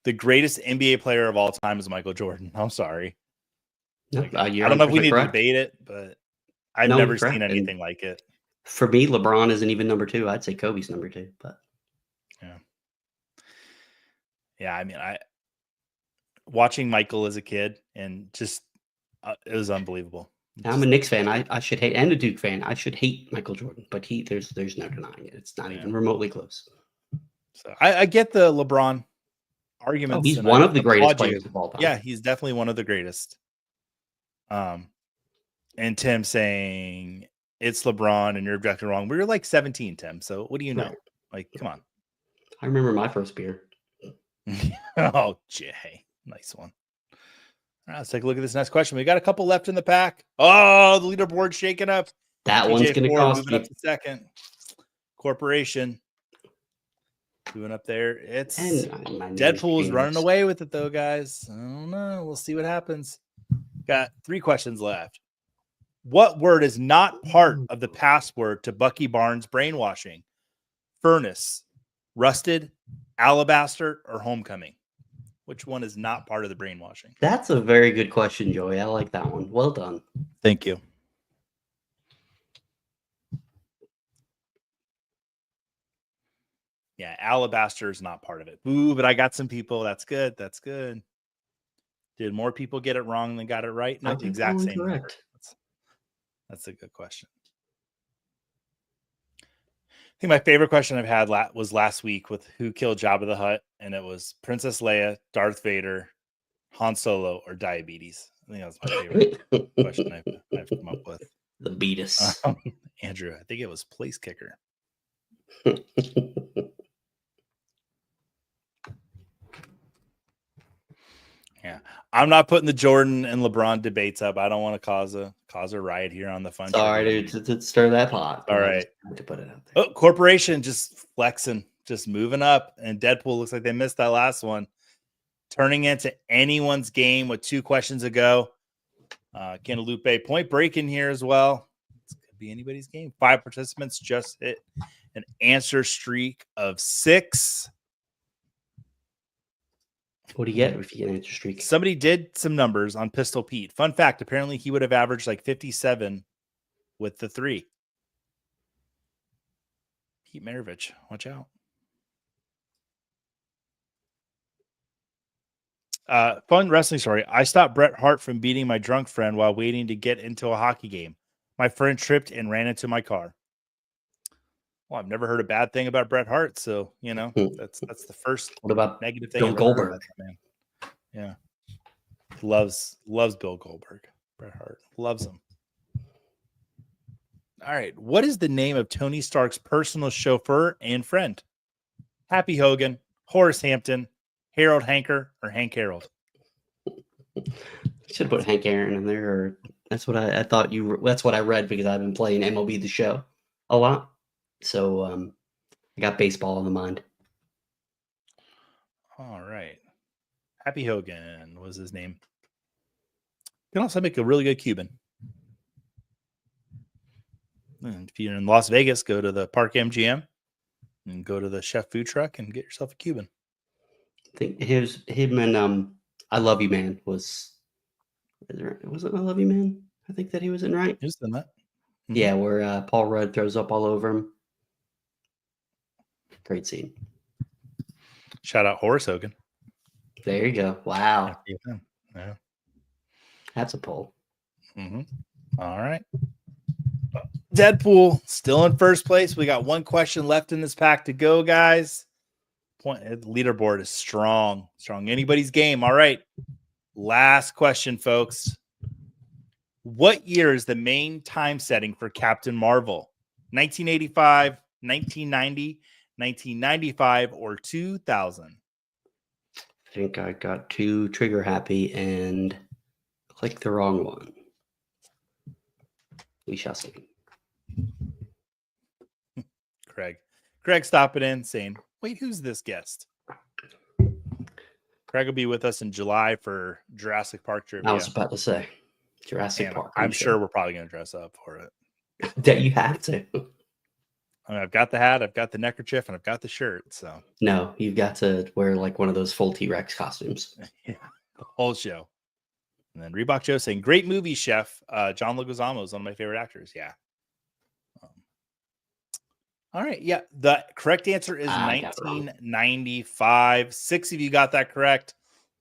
The greatest NBA player of all time is Michael Jordan. I'm sorry. No, I don't know if we need to debate it, but I've never seen anything like it. For me, LeBron isn't even number 2. I'd say Kobe's number 2, but yeah. I mean, watching Michael as a kid and just it was unbelievable. I'm a Knicks fan. I should hate, and a Duke fan. I should hate Michael Jordan, but there's no denying it. It's not even remotely close. So I get the LeBron arguments. Oh, he's one of the greatest players of all time. Yeah, he's definitely one of the greatest. And Tim saying it's LeBron and you're objecting wrong. We were like 17, Tim. So what do you know? Right. Like, come on. I remember my first beer. Oh, Jay. Nice one. All right, let's take a look at this next question. We got a couple left in the pack. Oh, the leaderboard's shaking up. That one's going to cost moving up to second. Corporation. Doing up there. It's Deadpool's running away with it, though, guys. I don't know. We'll see what happens. Got 3 questions left. What word is not part of the password to Bucky Barnes' brainwashing? Furnace, rusted, alabaster, or homecoming? Which one is not part of the brainwashing? That's a very good question, Joey. I like that one. Well done. Thank you. Yeah, alabaster is not part of it. Ooh, but I got some people. That's good. That's good. Did more people get it wrong than got it right? No, the exact same. Correct. That's a good question. I think my favorite question I've had was last week with who killed Jabba the Hutt, and it was Princess Leia, Darth Vader, Han Solo, or diabetes. I think that was my favorite question I've come up with. The Beatus. Andrew, I think it was place kicker. Yeah, I'm not putting the Jordan and LeBron debates up. I don't want to cause a riot here on the fun. Sorry, dude, to stir that pot. All right, to put it out there. Oh, corporation just flexing, just moving up, and Deadpool looks like they missed that last one, turning into anyone's game with 2 questions ago. Cantaloupe point break in here as well. It could be anybody's game. 5 participants just hit an answer streak of 6. What do you get if you get an answer streak? Somebody did some numbers on Pistol Pete. Fun fact, apparently he would have averaged like 57 with the 3. Pete Maravich, watch out. Fun wrestling story. I stopped Bret Hart from beating my drunk friend while waiting to get into a hockey game. My friend tripped and ran into my car. Well, I've never heard a bad thing about Bret Hart, so that's the first What about negative thing Bill I've ever heard Goldberg? about that man. Yeah, loves Bill Goldberg. Bret Hart loves him. All right, what is the name of Tony Stark's personal chauffeur and friend? Happy Hogan, Horace Hampton, Harold Hanker, or Hank Harold? Should put Hank Aaron in there, or that's what I thought you. That's what I read because I've been playing MLB The Show a lot, so I got baseball in the mind. All right, Happy Hogan was his name. You can also make a really good Cuban. And if you're in Las Vegas, go to the Park MGM and go to the Chef food truck and get yourself a Cuban. I think him and I Love You Man was it I Love You Man? I think that he was in, right? Who's done that? Mm-hmm. Yeah, where Paul Rudd throws up all over him. Great scene. Shout out Horace Hogan. There you go. Wow. Yeah. That's a pull. Mm-hmm. All right. Deadpool still in first place. We got one question left in this pack to go, guys. The leaderboard is strong. Anybody's game. All right. Last question, folks. What year is the main time setting for Captain Marvel? 1985, 1990, 1995, or 2000? I think I got too trigger happy and clicked the wrong one. We shall see. Craig stopping in saying, wait, who's this guest? Craig will be with us in July for Jurassic Park trivia. I was about to say Jurassic Park. I'm sure we're probably going to dress up for it. That you have to. I mean, I've got the hat, I've got the neckerchief, and I've got the shirt. So no, you've got to wear like one of those full T-Rex costumes. Yeah, the whole show. And then Reebok Joe saying, great movie, Chef. John Leguizamo is one of my favorite actors. Yeah. All right. Yeah. The correct answer is 1995. 6 of you got that correct.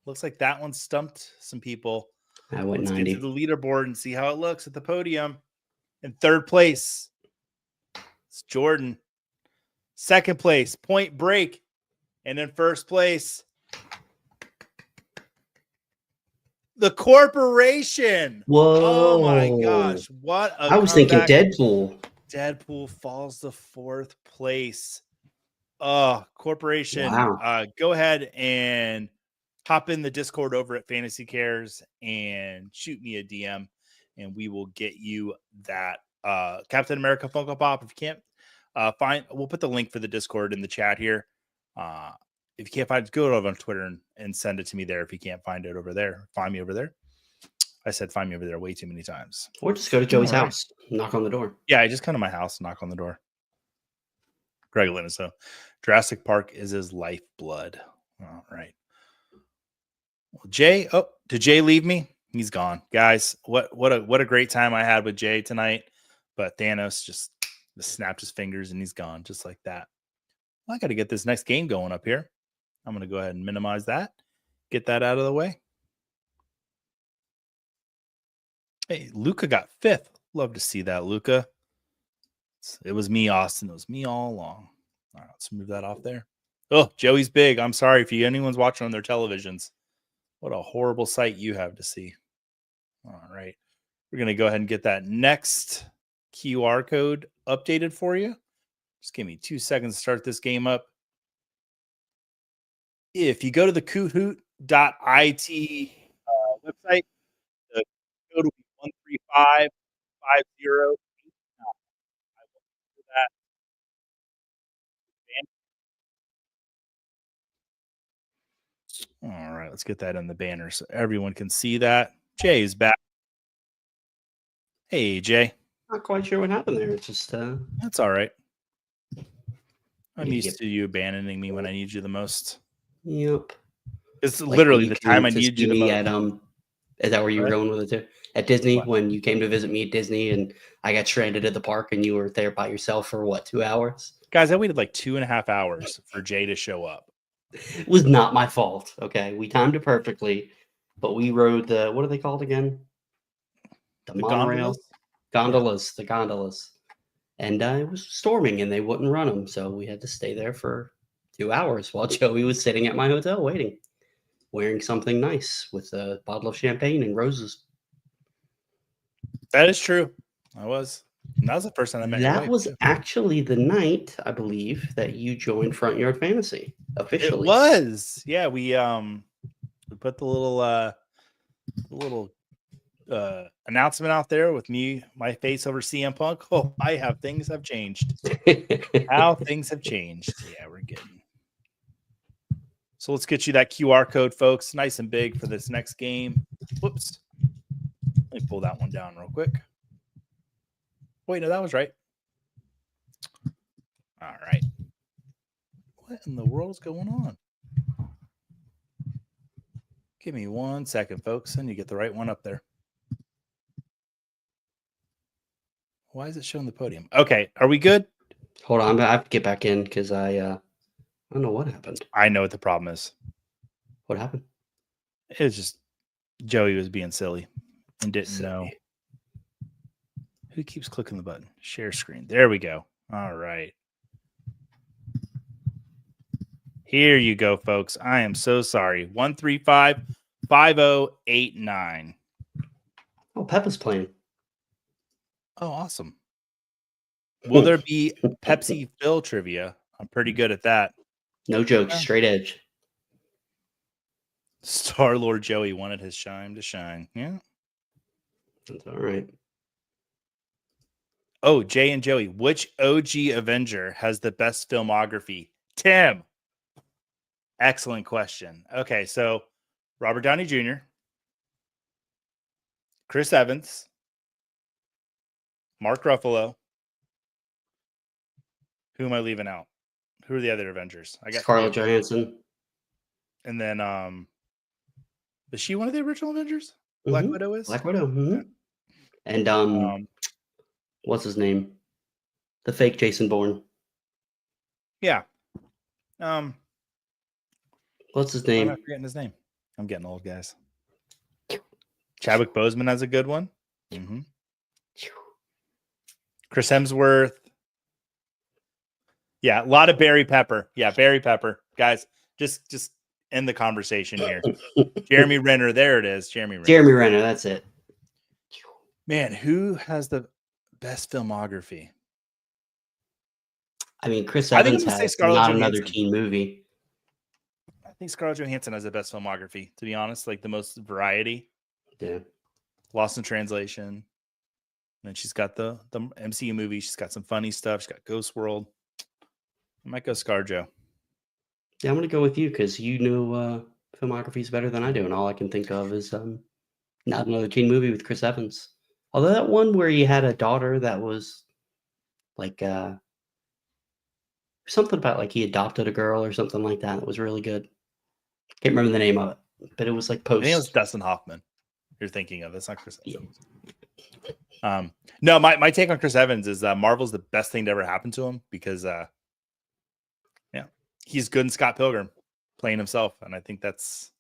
Looks like that one stumped some people. I went Let's 90. get to the leaderboard and see how it looks at the podium. In third place, it's Jordan. Second place, Point Break. And in first place, the corporation. Whoa. Oh my gosh. What a I was comeback. thinking Deadpool. Deadpool falls to fourth place. Corporation. Wow. Go ahead and hop in the Discord over at fantasycares and shoot me a DM, and we will get you that Captain America Funko Pop. If you can't find, we'll put the link for the Discord in the chat here. If you can't find it, go over on Twitter and send it to me there. If you can't find it over there, find me over there. I said find me over there way too many times. Or just go to Joey's house, knock on the door. Yeah, I just come to my house, knock on the door. Greg Linus, so Jurassic Park is his lifeblood. All right. Well, Jay, did Jay leave me? He's gone. Guys, what a great time I had with Jay tonight. But Thanos just snapped his fingers and he's gone just like that. Well, I got to get this next game going up here. I'm going to go ahead and minimize that. Get that out of the way. Hey, Luca got 5th. Love to see that, Luca. It was me, Austin. It was me all along. All right, let's move that off there. Oh, Joey's big. I'm sorry if anyone's watching on their televisions. What a horrible sight you have to see. All right. We're going to go ahead and get that next QR code updated for you. Just give me 2 seconds to start this game up. If you go to the Kahoot.it website, the code will be 13550. All right, let's get that in the banner so everyone can see that. Jay is back. Hey, Jay. Not quite sure what happened there. It's just that's all right. I'm used to you abandoning me when I need you the most. Yep. It's like literally the time I need you the most. At, is that where you were going with it too? At Disney, when you came to visit me at Disney and I got stranded at the park and you were there by yourself for what, 2 hours? Guys, I waited like 2.5 hours for Jay to show up. It was not my fault. Okay. We timed it perfectly, but we rode the, what are they called again? The monorail. gondolas, the gondolas. And it was storming and they wouldn't run them. So we had to stay there for 2 hours while Joey was sitting at my hotel waiting, wearing something nice with a bottle of champagne and roses. That is true. That was the first time I met your That wife. was too. actually the night, I believe, that you joined Front Yard Fantasy officially. It was. Yeah, we put the little announcement out there with my face over CM Punk. Oh, things have changed. How things have changed. Yeah, we're getting. So let's get you that QR code, folks. Nice and big for this next game. Whoops. Let me pull that one down real quick. Wait, no, that was right. All right. What in the world is going on? Give me 1 second, folks, and you get the right one up there. Why is it showing the podium? Okay, are we good? Hold on, I have to get back in because I don't know what happened. I know what the problem is. What happened? It was just Joey was being silly and didn't know. Who keeps clicking the button? Share screen. There we go. All right. Here you go, folks. I am so sorry. 135-5089. Oh, Peppa's playing. Oh, awesome. Will there be Pepsi Phil trivia? I'm pretty good at that. No jokes, straight edge. Star-Lord Joey wanted his shine to shine. Yeah. That's all right. Oh, Jay and Joey, which OG Avenger has the best filmography? Tim. Excellent question. Okay, so Robert Downey Jr., Chris Evans, Mark Ruffalo. Who am I leaving out? Who are the other Avengers? I got Scarlett Johansson. And then is she one of the original Avengers? Black Widow is? Black Widow. Mm-hmm. And what's his name? The fake Jason Bourne. Yeah. What's his name? I'm not forgetting his name. I'm getting old, guys. Chadwick Boseman has a good one. Mm-hmm. Chris Hemsworth. Yeah, a lot of Barry Pepper. Yeah, Barry Pepper. Guys, just end the conversation here. Jeremy Renner. There it is. Jeremy Renner. That's it. Man, who has the best filmography? I mean, Chris Evans has not another teen movie. I think Scarlett Johansson has the best filmography, to be honest. Like the most variety. Yeah. Lost in Translation. And then she's got the MCU movie. She's got some funny stuff. She's got Ghost World. I might go ScarJo. Yeah, I'm going to go with you because you know filmographies better than I do. And all I can think of is not another teen movie with Chris Evans. Although that one where he had a daughter that was like something about like he adopted a girl or something like that. It was really good. Can't remember the name of it, but it was like post. I think it was Dustin Hoffman. You're thinking of. It's not Chris Evans. Yeah. No, my take on Chris Evans is Marvel's the best thing to ever happen to him because he's good in Scott Pilgrim playing himself, and I think that's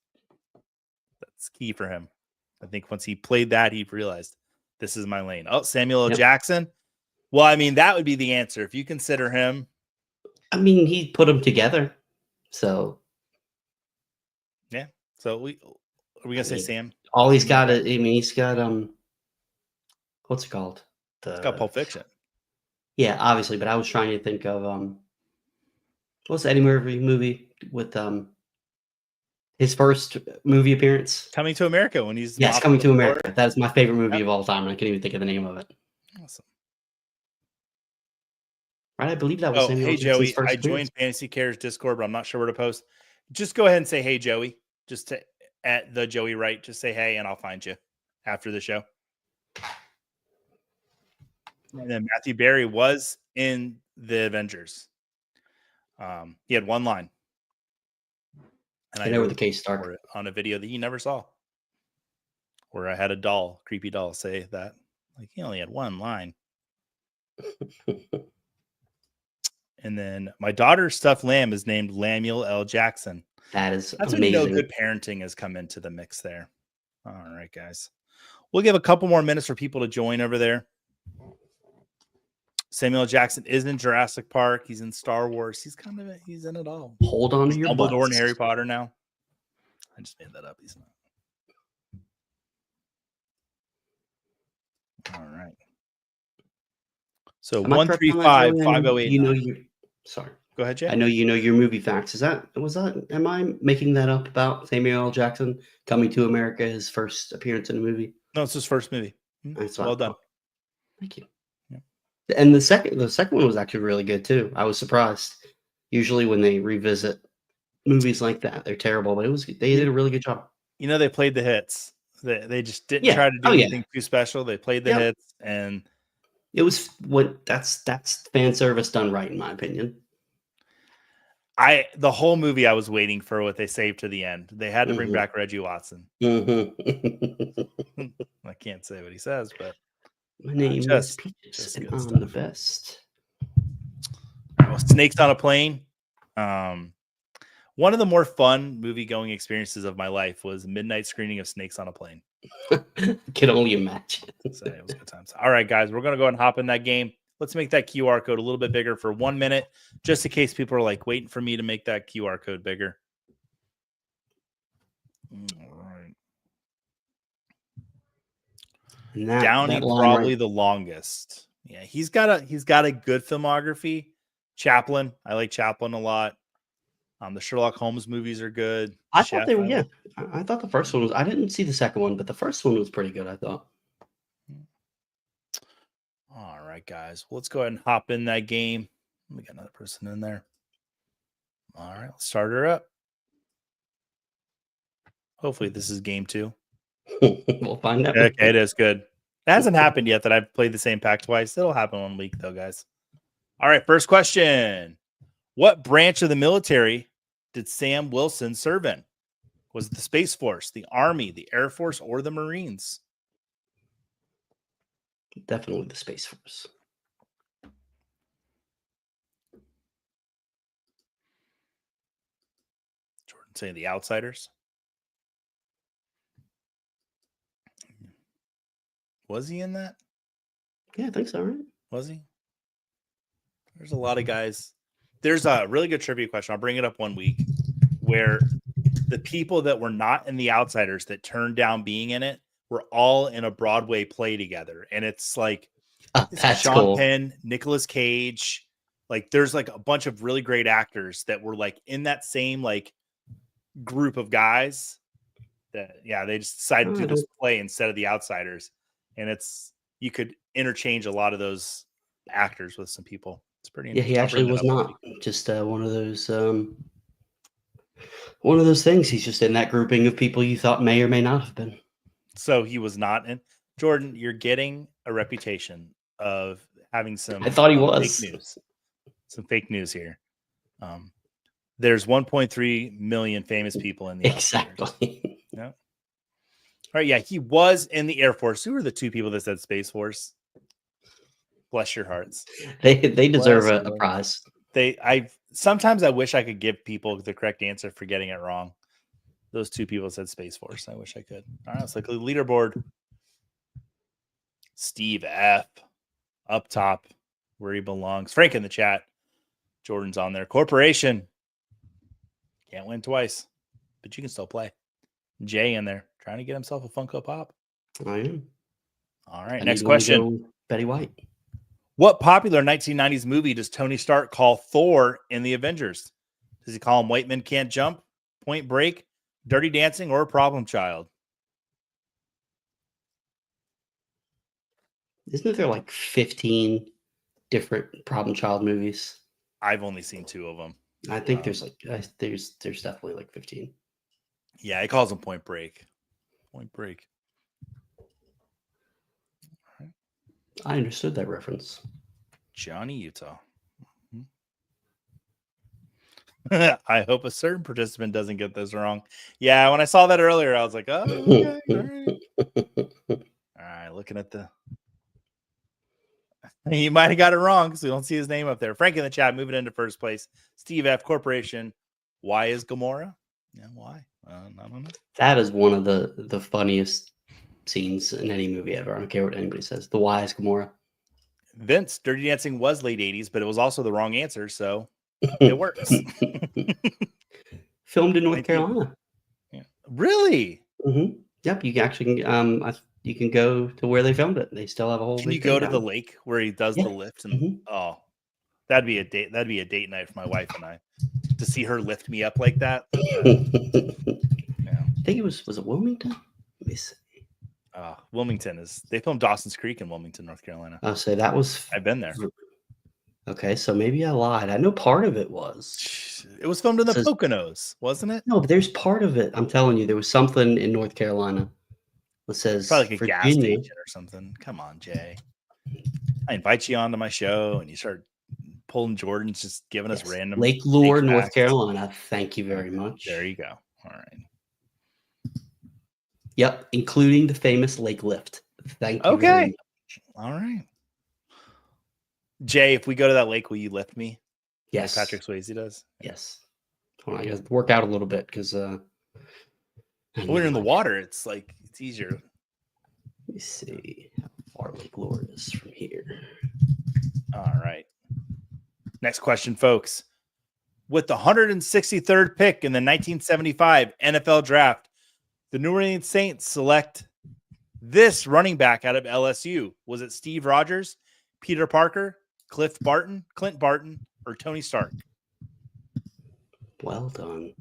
key for him. I think once he played that, he realized this is my lane. Oh, Samuel L. Jackson. Well, I mean, that would be the answer if you consider him. I mean, he put them together, so yeah. So are we gonna say Sam? All he's got is, I mean, he's got what's it called? It's got Pulp Fiction. Yeah, obviously, but I was trying to think of what's the Eddie Murphy movie with his first movie appearance? Coming to America when he's Coming to America. That is my favorite movie of all time, and I can't even think of the name of it. Awesome. Right, I believe that was Samuel hey Jackson's Joey, first I joined fantasycares Discord, but I'm not sure where to post. Just go ahead and say hey Joey, just to at the Joey Wright. Just say hey, and I'll find you after the show. And then Matthew Berry was in the Avengers. He had one line. And I know where the case started on a video that you never saw. Where I had a creepy doll say that. Like he only had one line. And then my daughter's stuffed lamb is named Lamuel L. Jackson. That's amazing. When you know good parenting has come into the mix there. All right, guys. We'll give a couple more minutes for people to join over there. Samuel L. Jackson is in Jurassic Park. He's in Star Wars. He's in it all. Hold on to your Dumbledore butts. and Harry Potter now. I just made that up. He's not. All right. So 135-5089. You know your. Sorry. Go ahead, Jay. I know you know your movie facts. Am I making that up about Samuel L. Jackson coming to America, his first appearance in a movie? No, it's his first movie. That's well done. Thank you. Yeah. And the second one was actually really good too. I was surprised. Usually when they revisit movies like that, they're terrible, but they did a really good job. You know, they played the hits. They just didn't try to do anything too special. They played the hits, and it was that's fan service done right, in my opinion. The whole movie I was waiting for what they saved to the end. They had to bring back Reggie Watson. I can't say what he says, but my name is Peaches, and I'm the best. Well, Snakes on a Plane. One of the more fun movie-going experiences of my life was a midnight screening of Snakes on a Plane. Can only imagine. So it was good times. All right, guys, we're going to go ahead and hop in that game. Let's make that QR code a little bit bigger for 1 minute, just in case people are like waiting for me to make that QR code bigger. All right. Downey probably the longest. Yeah, he's got a good filmography. Chaplin, I like Chaplin a lot. The Sherlock Holmes movies are good. I thought they were. Yeah, I thought the first one was. I didn't see the second one, but the first one was pretty good, I thought. All right, guys. Well, let's go ahead and hop in that game. We got another person in there. All right, let's start her up. Hopefully, this is game 2. We'll find out. Okay, it is good. It hasn't happened yet that I've played the same pack twice. It'll happen 1 week, though, guys. All right, first question. What branch of the military did Sam Wilson serve in? Was it the Space Force, the Army, the Air Force, or the Marines? Definitely the Space Force. Jordan saying the Outsiders. Was he in that? Yeah, I think so, right? Was he? There's a lot of guys. There's a really good trivia question. I'll bring it up 1 week where the people that were not in the Outsiders that turned down being in it were all in a Broadway play together. And it's like that's Sean cool. Penn, Nicolas Cage. Like there's like a bunch of really great actors that were like in that same like group of guys that, they just decided to do this play instead of the Outsiders. And you could interchange a lot of those actors with some people. It's pretty interesting. Yeah, he actually was not just one of those things. He's just in that grouping of people you thought may or may not have been. So he was not in. Jordan, you're getting a reputation of having some. I thought he was fake news. Some fake news here. There's 1.3 million famous people in the exactly. Yeah. All right. Yeah, he was in the Air Force. Who were the two people that said Space Force? Bless your hearts. They deserve a prize. Sometimes I wish I could give people the correct answer for getting it wrong. Those two people said Space Force. I wish I could. All right, let's look at the leaderboard. Steve F. up top where he belongs. Frank in the chat. Jordan's on there. Corporation. Can't win twice, but you can still play. Jay in there trying to get himself a Funko Pop. I am. All right, next question. Betty White. What popular 1990s movie does Tony Stark call Thor in the Avengers? Does he call him White Men Can't Jump, Point Break, Dirty Dancing, or Problem Child? Isn't there like 15 different Problem Child movies? I've only seen 2 of them. I think there's definitely like 15. Yeah, he calls him Point Break. Point Break. I understood that reference. Johnny Utah. I hope a certain participant doesn't get this wrong. Yeah, when I saw that earlier, I was like, oh, okay. All right, looking at he might have got it wrong because we don't see his name up there. Frank in the chat, moving into first place. Steve F. Corporation. Why is Gamora? Yeah, why? I don't know. That is one of the funniest scenes in any movie ever. I don't care what anybody says. The why is Gamora. Vince, Dirty Dancing was late 80s, but it was also the wrong answer, so it works. Filmed in North 19 Carolina. Yeah. Really? Yep, you can actually you can go to where they filmed it. They still have a whole. Can big you go thing to the down. lake where he does Yeah. the lift? And oh, that'd be a date. That'd be a date night for my wife and I to see her lift me up like that. Yeah. I think it was it Wilmington? Let me see. Wilmington is. They filmed Dawson's Creek in Wilmington, North Carolina. I'll say that was. I've been there. Okay, so maybe I lied. I know part of it was. It was filmed in the Poconos, wasn't it? No, but there's part of it. I'm telling you, there was something in North Carolina that says Probably like a Virginia. gas station or something. Come on, Jay. I invite you onto my show, and you start pulling Jordan's, just giving us random Lake Lure, North facts. Carolina. Thank you very much. There you go. All right. Yep, including the famous lake lift. Thank you. Okay. All right. Jay, if we go to that lake, will you lift me? Yes. Like Patrick Swayze does. Yes. Hold on, I got to work out a little bit because when you're in the water, it's easier. Let me see how far Lake Lure is from here. All right. Next question, folks. With the 163rd pick in the 1975 NFL Draft, the New Orleans Saints select this running back out of LSU. Was it Steve Rogers, Peter Parker, Clint Barton, or Tony Stark? Well done.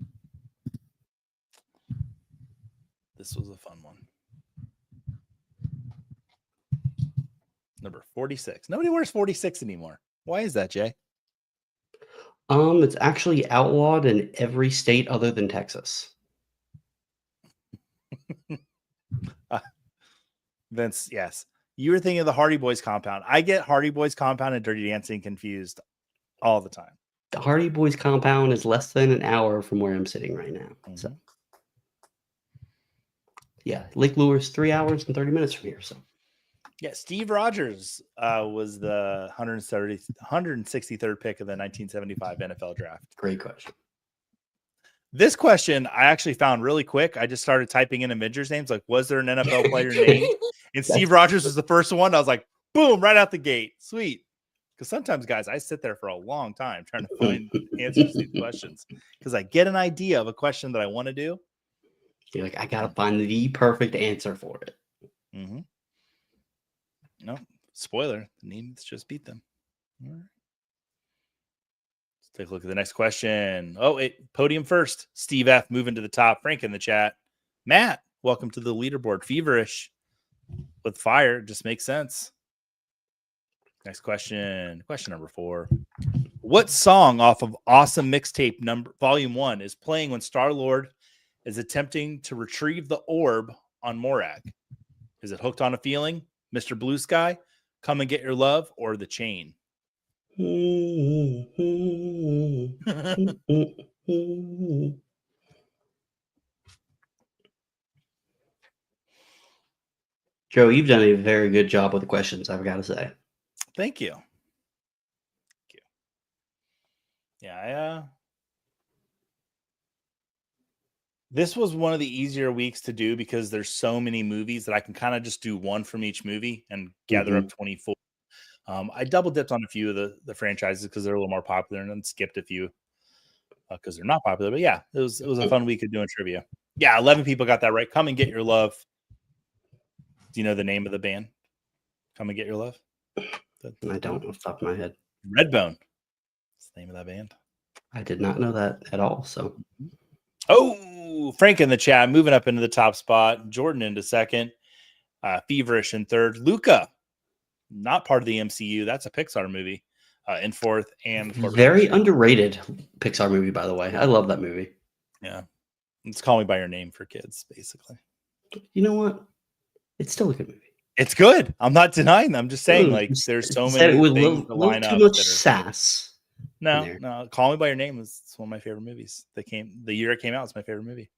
This was a fun one. Number 46. Nobody wears 46 anymore. Why is that, Jay? It's actually outlawed in every state other than Texas. Vince, yes. You were thinking of the Hardy Boys compound. I get Hardy Boys compound and Dirty Dancing confused all the time. The Hardy Boys compound is less than an hour from where I'm sitting right now. So, yeah, Lake Lure is 3 hours and 30 minutes from here. So, yeah, Steve Rogers was the 163rd pick of the 1975 NFL Draft. Great question. This question I actually found really quick. I just started typing in Avengers names, like, was there an NFL player named? And Steve Rogers was the first one. I was like, boom, right out the gate. Sweet. Because sometimes, guys, I sit there for a long time trying to find answers to these questions because I get an idea of a question that I want to do. You're like, I got to find the perfect answer for it. Mm-hmm. No, spoiler. The names just beat them. All right. Let's take a look at the next question. Oh, podium first. Steve F. moving to the top. Frank in the chat. Matt, welcome to the leaderboard. Feverish with fire. Just makes sense. Next question. Question number 4. What song off of Awesome Mixtape Volume 1 is playing when Star-Lord is attempting to retrieve the orb on Morag? Is it Hooked on a Feeling, Mr. Blue Sky, Come and Get Your Love, or The Chain? Joe, you've done a very good job with the questions, I've got to say. Thank you. Yeah, this was one of the easier weeks to do because there's so many movies that I can kind of just do one from each movie and gather up 24. I double dipped on a few of the franchises because they're a little more popular and then skipped a few because they're not popular. But yeah, it was a fun week of doing trivia. Yeah, 11 people got that right. Come and Get Your Love. Do you know the name of the band? Come and Get Your Love? I don't off the top of my head. Redbone. That's the name of that band. I did not know that at all. So, oh, Frank in the chat, moving up into the top spot. Jordan into second. Feverish in third. Luca, not part of the MCU. That's a Pixar movie. In fourth. And very underrated Pixar movie, by the way. I love that movie. Yeah. It's Call Me By Your Name for kids, basically. You know what? It's still a good movie. It's good. I'm not denying them. I'm just saying, there's so many things to line up. Too much sass. No. Call Me By Your Name is one of my favorite movies. The year it came out. It's my favorite movie.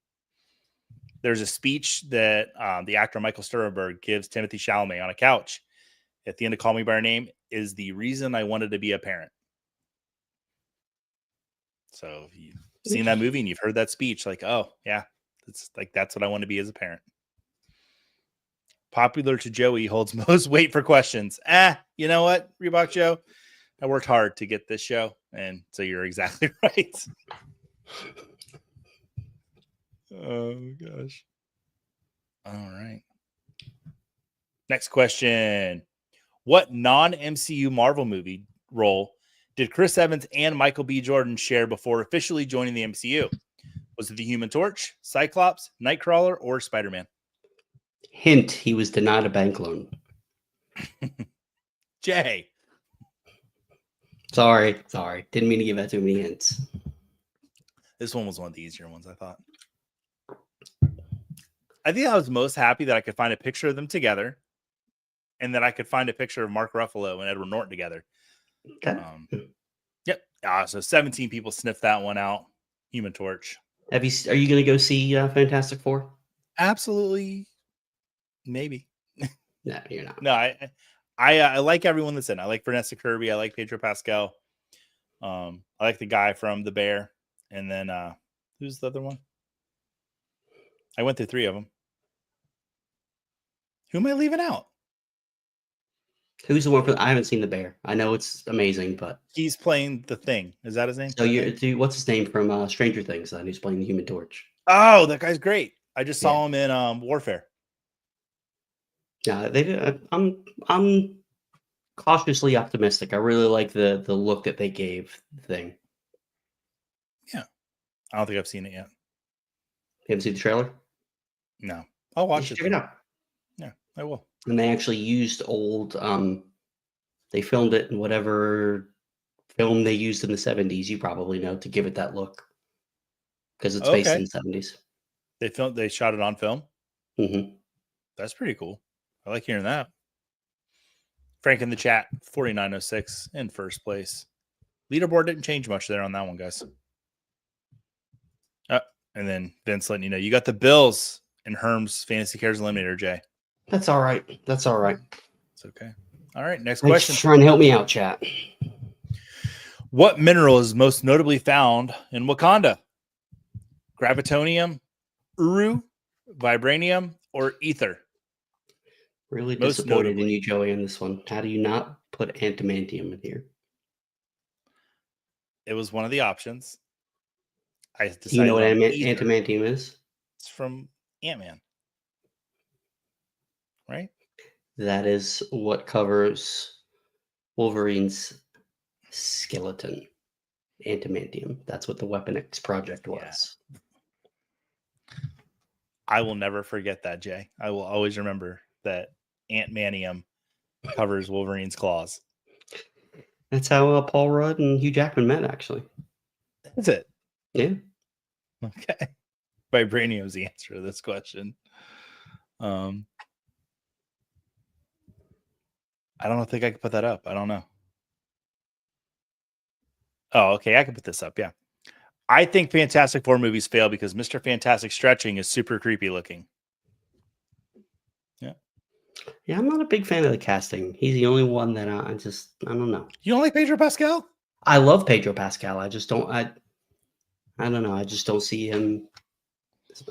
There's a speech that the actor Michael Sturenberg gives Timothy Chalamet on a couch at the end of Call Me By Your Name is the reason I wanted to be a parent. So if you've seen that movie and you've heard that speech, like, oh yeah, that's what I want to be as a parent. Popular to Joey holds most weight for questions. You know what, Reebok Joe? I worked hard to get this show, and so you're exactly right. Oh, gosh. All right. Next question. What non-MCU Marvel movie role did Chris Evans and Michael B. Jordan share before officially joining the MCU? Was it the Human Torch, Cyclops, Nightcrawler, or Spider-Man? Hint, he was denied a bank loan. Jay. Sorry. Didn't mean to give out too many hints. This one was one of the easier ones, I thought. I think I was most happy that I could find a picture of them together and that I could find a picture of Mark Ruffalo and Edward Norton together. Okay. Yep. So 17 people sniffed that one out. Human Torch. Are you going to go see Fantastic Four? Absolutely. Maybe. No, you're not. No, I like everyone that's in. I like Vanessa Kirby. I like Pedro Pascal. I like the guy from The Bear. And then who's the other one? I went through 3 of them. Who am I leaving out? Who's the one for? I haven't seen The Bear. I know it's amazing, but he's playing the Thing. Is that his name? So what's his name from Stranger Things? Who's playing the Human Torch? Oh, that guy's great. I just saw him in Warfare. Yeah, I'm cautiously optimistic. I really like the look that they gave the Thing. Yeah, I don't think I've seen it yet. You haven't seen the trailer? No, I'll watch it. Check it out. Yeah, I will. And they actually used old. They filmed it in whatever film they used in the 70s. You probably know, to give it that look, because it's based in the 70s. They shot it on film. Mm-hmm. That's pretty cool. I like hearing that. Frank in the chat, 4906 in first place. Leaderboard didn't change much there on that one, guys. And then Vince letting you know you got the Bills in Herm's Fantasy Cares Eliminator, Jay. That's all right. It's okay. All right, next Thanks question. for trying to help me out, chat. What mineral is most notably found in Wakanda? Gravitonium, Uru, Vibranium, or Ether? Really disappointed in you, Joey, on this one. How do you not put antimantium in here? It was one of the options. I decided. Do you know what antimantium is? It's from Ant-Man, right? That is what covers Wolverine's skeleton. Antimantium. That's what the Weapon X project was. Yeah. I will never forget that, Jay. I will always remember that Ant-Manium covers Wolverine's claws. That's how Paul Rudd and Hugh Jackman met, actually. That's it. Yeah. Okay. Vibranium's the answer to this question. I don't think I could put that up. I don't know. Oh, okay. I can put this up. Yeah. I think Fantastic Four movies fail because Mr. Fantastic stretching is super creepy looking. Yeah. Yeah, I'm not a big fan of the casting. He's the only one that I don't know. You don't like Pedro Pascal? I love Pedro Pascal. I just don't. I don't know. I just don't see him.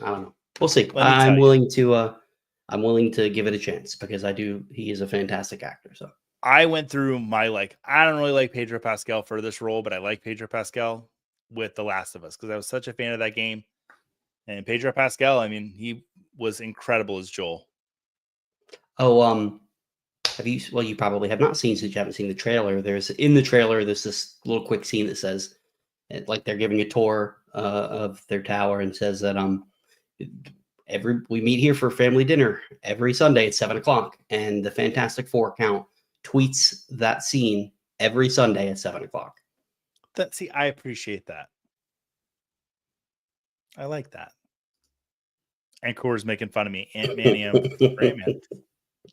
I don't know. We'll see. I'm willing to give it a chance because I do. He is a fantastic actor. So I went through my I don't really like Pedro Pascal for this role, but I like Pedro Pascal with The Last of Us because I was such a fan of that game. And Pedro Pascal, I mean, he was incredible as Joel. Oh, have you? Well, you probably have not seen since you haven't seen the trailer. There's this little quick scene that says, like they're giving a tour of their tower and says that we meet here for family dinner every Sunday at 7:00, and the Fantastic Four account tweets that scene every Sunday at 7:00. See, I appreciate that. I like that. And Core's making fun of me. Ant-Manium.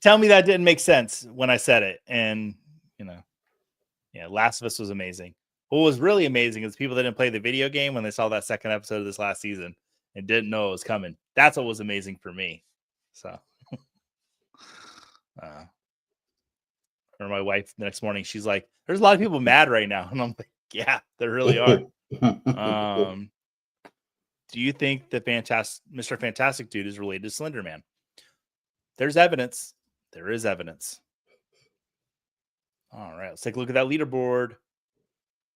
Tell me that didn't make sense when I said it. And, Last of Us was amazing. What was really amazing is people that didn't play the video game when they saw that second episode of this last season and didn't know it was coming. That's what was amazing for me. So, or my wife the next morning, she's like, there's a lot of people mad right now. And I'm like, yeah, there really are. Do you think the Mr. Fantastic dude is related to Slender Man? there's evidence. There is evidence. All right, let's take a look at that leaderboard.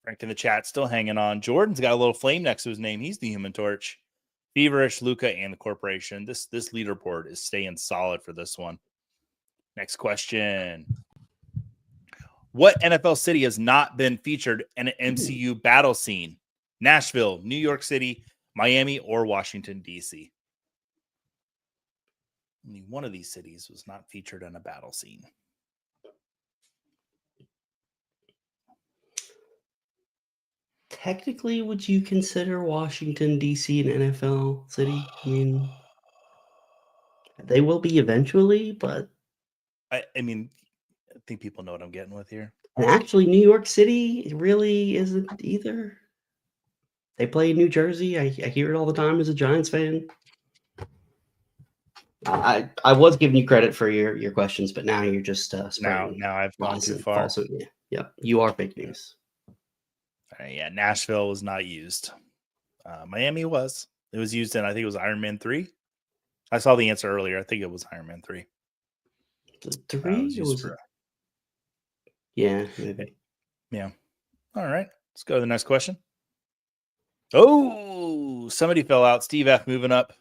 Frank in the chat still hanging on. Jordan's got a little flame next to his name. He's the Human Torch. Feverish, Luca, and the Corporation. This leaderboard is staying solid for this one. Next question. What NFL city has not been featured in an MCU battle scene? Nashville, New York City, Miami, or Washington, D.C.? Only one of these cities was not featured in a battle scene. Technically, would you consider Washington, D.C. an NFL city? I mean, they will be eventually, but... I think people know what I'm getting with here. And actually, New York City really isn't either. They play in New Jersey. I hear it all the time as a Giants fan. I was giving you credit for your questions, but now you're just spreading now I've gone too far. falsehood. Yeah, you are fake news. Yeah, Nashville was not used. Miami was. It was used in, I think it was Iron Man 3. I saw the answer earlier. I think it was Iron Man 3. The 3? Yeah, maybe. Yeah. All right. Let's go to the next question. Oh, somebody fell out. Steve F moving up.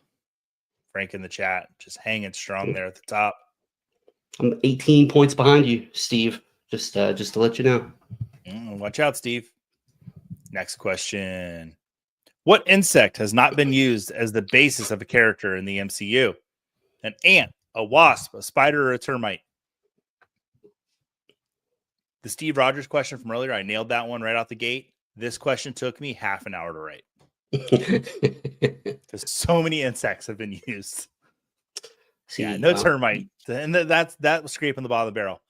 Frank in the chat, just hanging strong there at the top. I'm 18 points behind you, Steve. Just to let you know. Watch out, Steve. Next question. What insect has not been used as the basis of a character in the MCU? An ant, a wasp, a spider, or a termite? The Steve Rogers question from earlier, I nailed that one right out the gate. This question took me half an hour to write. Because so many insects have been used. See, yeah, no termite. And that was scraping the bottom of the barrel.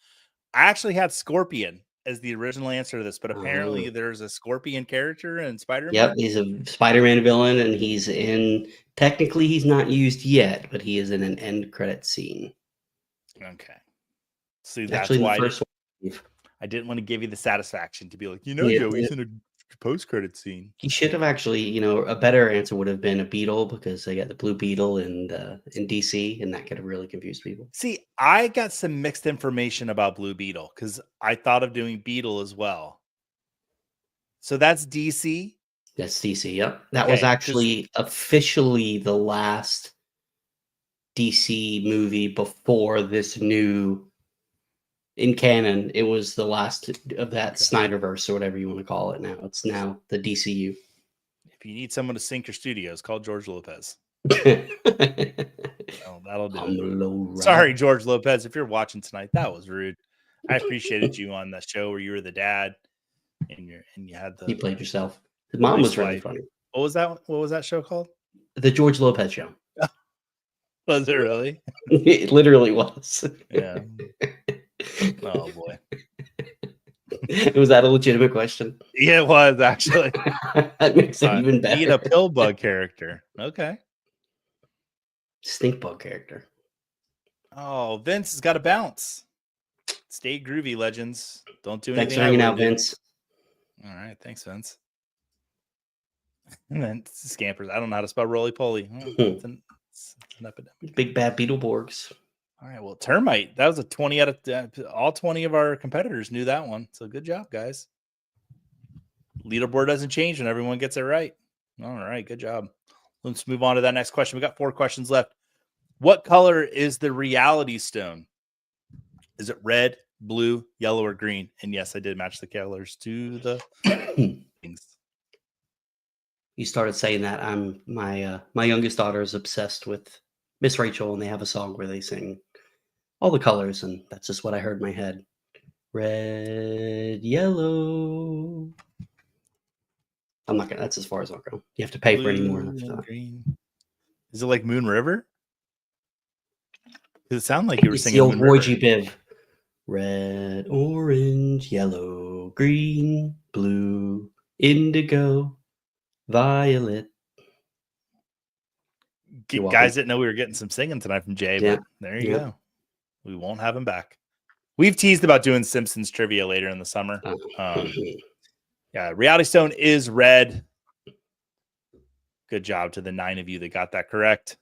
I actually had scorpion as the original answer to this, but apparently there's a scorpion character in Spider-Man. Yep, he's a Spider-Man villain, and technically he's not used yet, but he is in an end credit scene. Okay. See, that's actually why the first one. I didn't want to give you the satisfaction to be like, Joey's in a post-credit scene. He should have actually, a better answer would have been a beetle, because they got the blue beetle in DC, and that could have really confused people. See, I got some mixed information about Blue Beetle because I thought of doing Beetle as well. So that's DC? That's DC, yep. That was actually officially the last DC movie before this new... In canon, it was the last of that Snyderverse, or whatever you want to call it now. It's now the DCU. If you need someone to sync your studios, call George Lopez. That'll do it. Sorry, George Lopez, if you're watching tonight, that was rude. I appreciated you on that show where you were the dad and you had you played yourself. His mom was really funny. What was that show called? The George Lopez Show. Was it really? It literally was. Yeah. Oh boy. Was that a legitimate question? Yeah, it was actually. That makes it even better. Need a pill bug character. Okay. Stink bug character. Oh, Vince has got to bounce. Stay groovy, legends. Don't do anything. Thanks for hanging out, Vince. All right, thanks, Vince. And then Scampers. I don't know how to spell roly poly. It's an epidemic. Big bad Beetleborgs. All right, well, termite. That was a 20 out of all 20 of our competitors knew that one. So good job, guys. Leaderboard doesn't change when everyone gets it right. All right, good job. Let's move on to that next question. We got 4 questions left. What color is the reality stone? Is it red, blue, yellow, or green? And yes, I did match the colors to the things. You started saying that. My youngest daughter is obsessed with Miss Rachel, and they have a song where they sing all the colors, and that's just what I heard in my head. Red, yellow. I'm not gonna. That's as far as I'll go. You have to pay Blue for any more. Green. Is it like Moon River? Does it sound like you were singing the old Moon Roy River? G. Biv. Red, orange, yellow, green, blue, indigo, violet. Guys didn't know we were getting some singing tonight from Jay, but there you go. We won't have him back. We've teased about doing Simpsons trivia later in the summer. Reality Stone is red. Good job to the 9 of you that got that correct.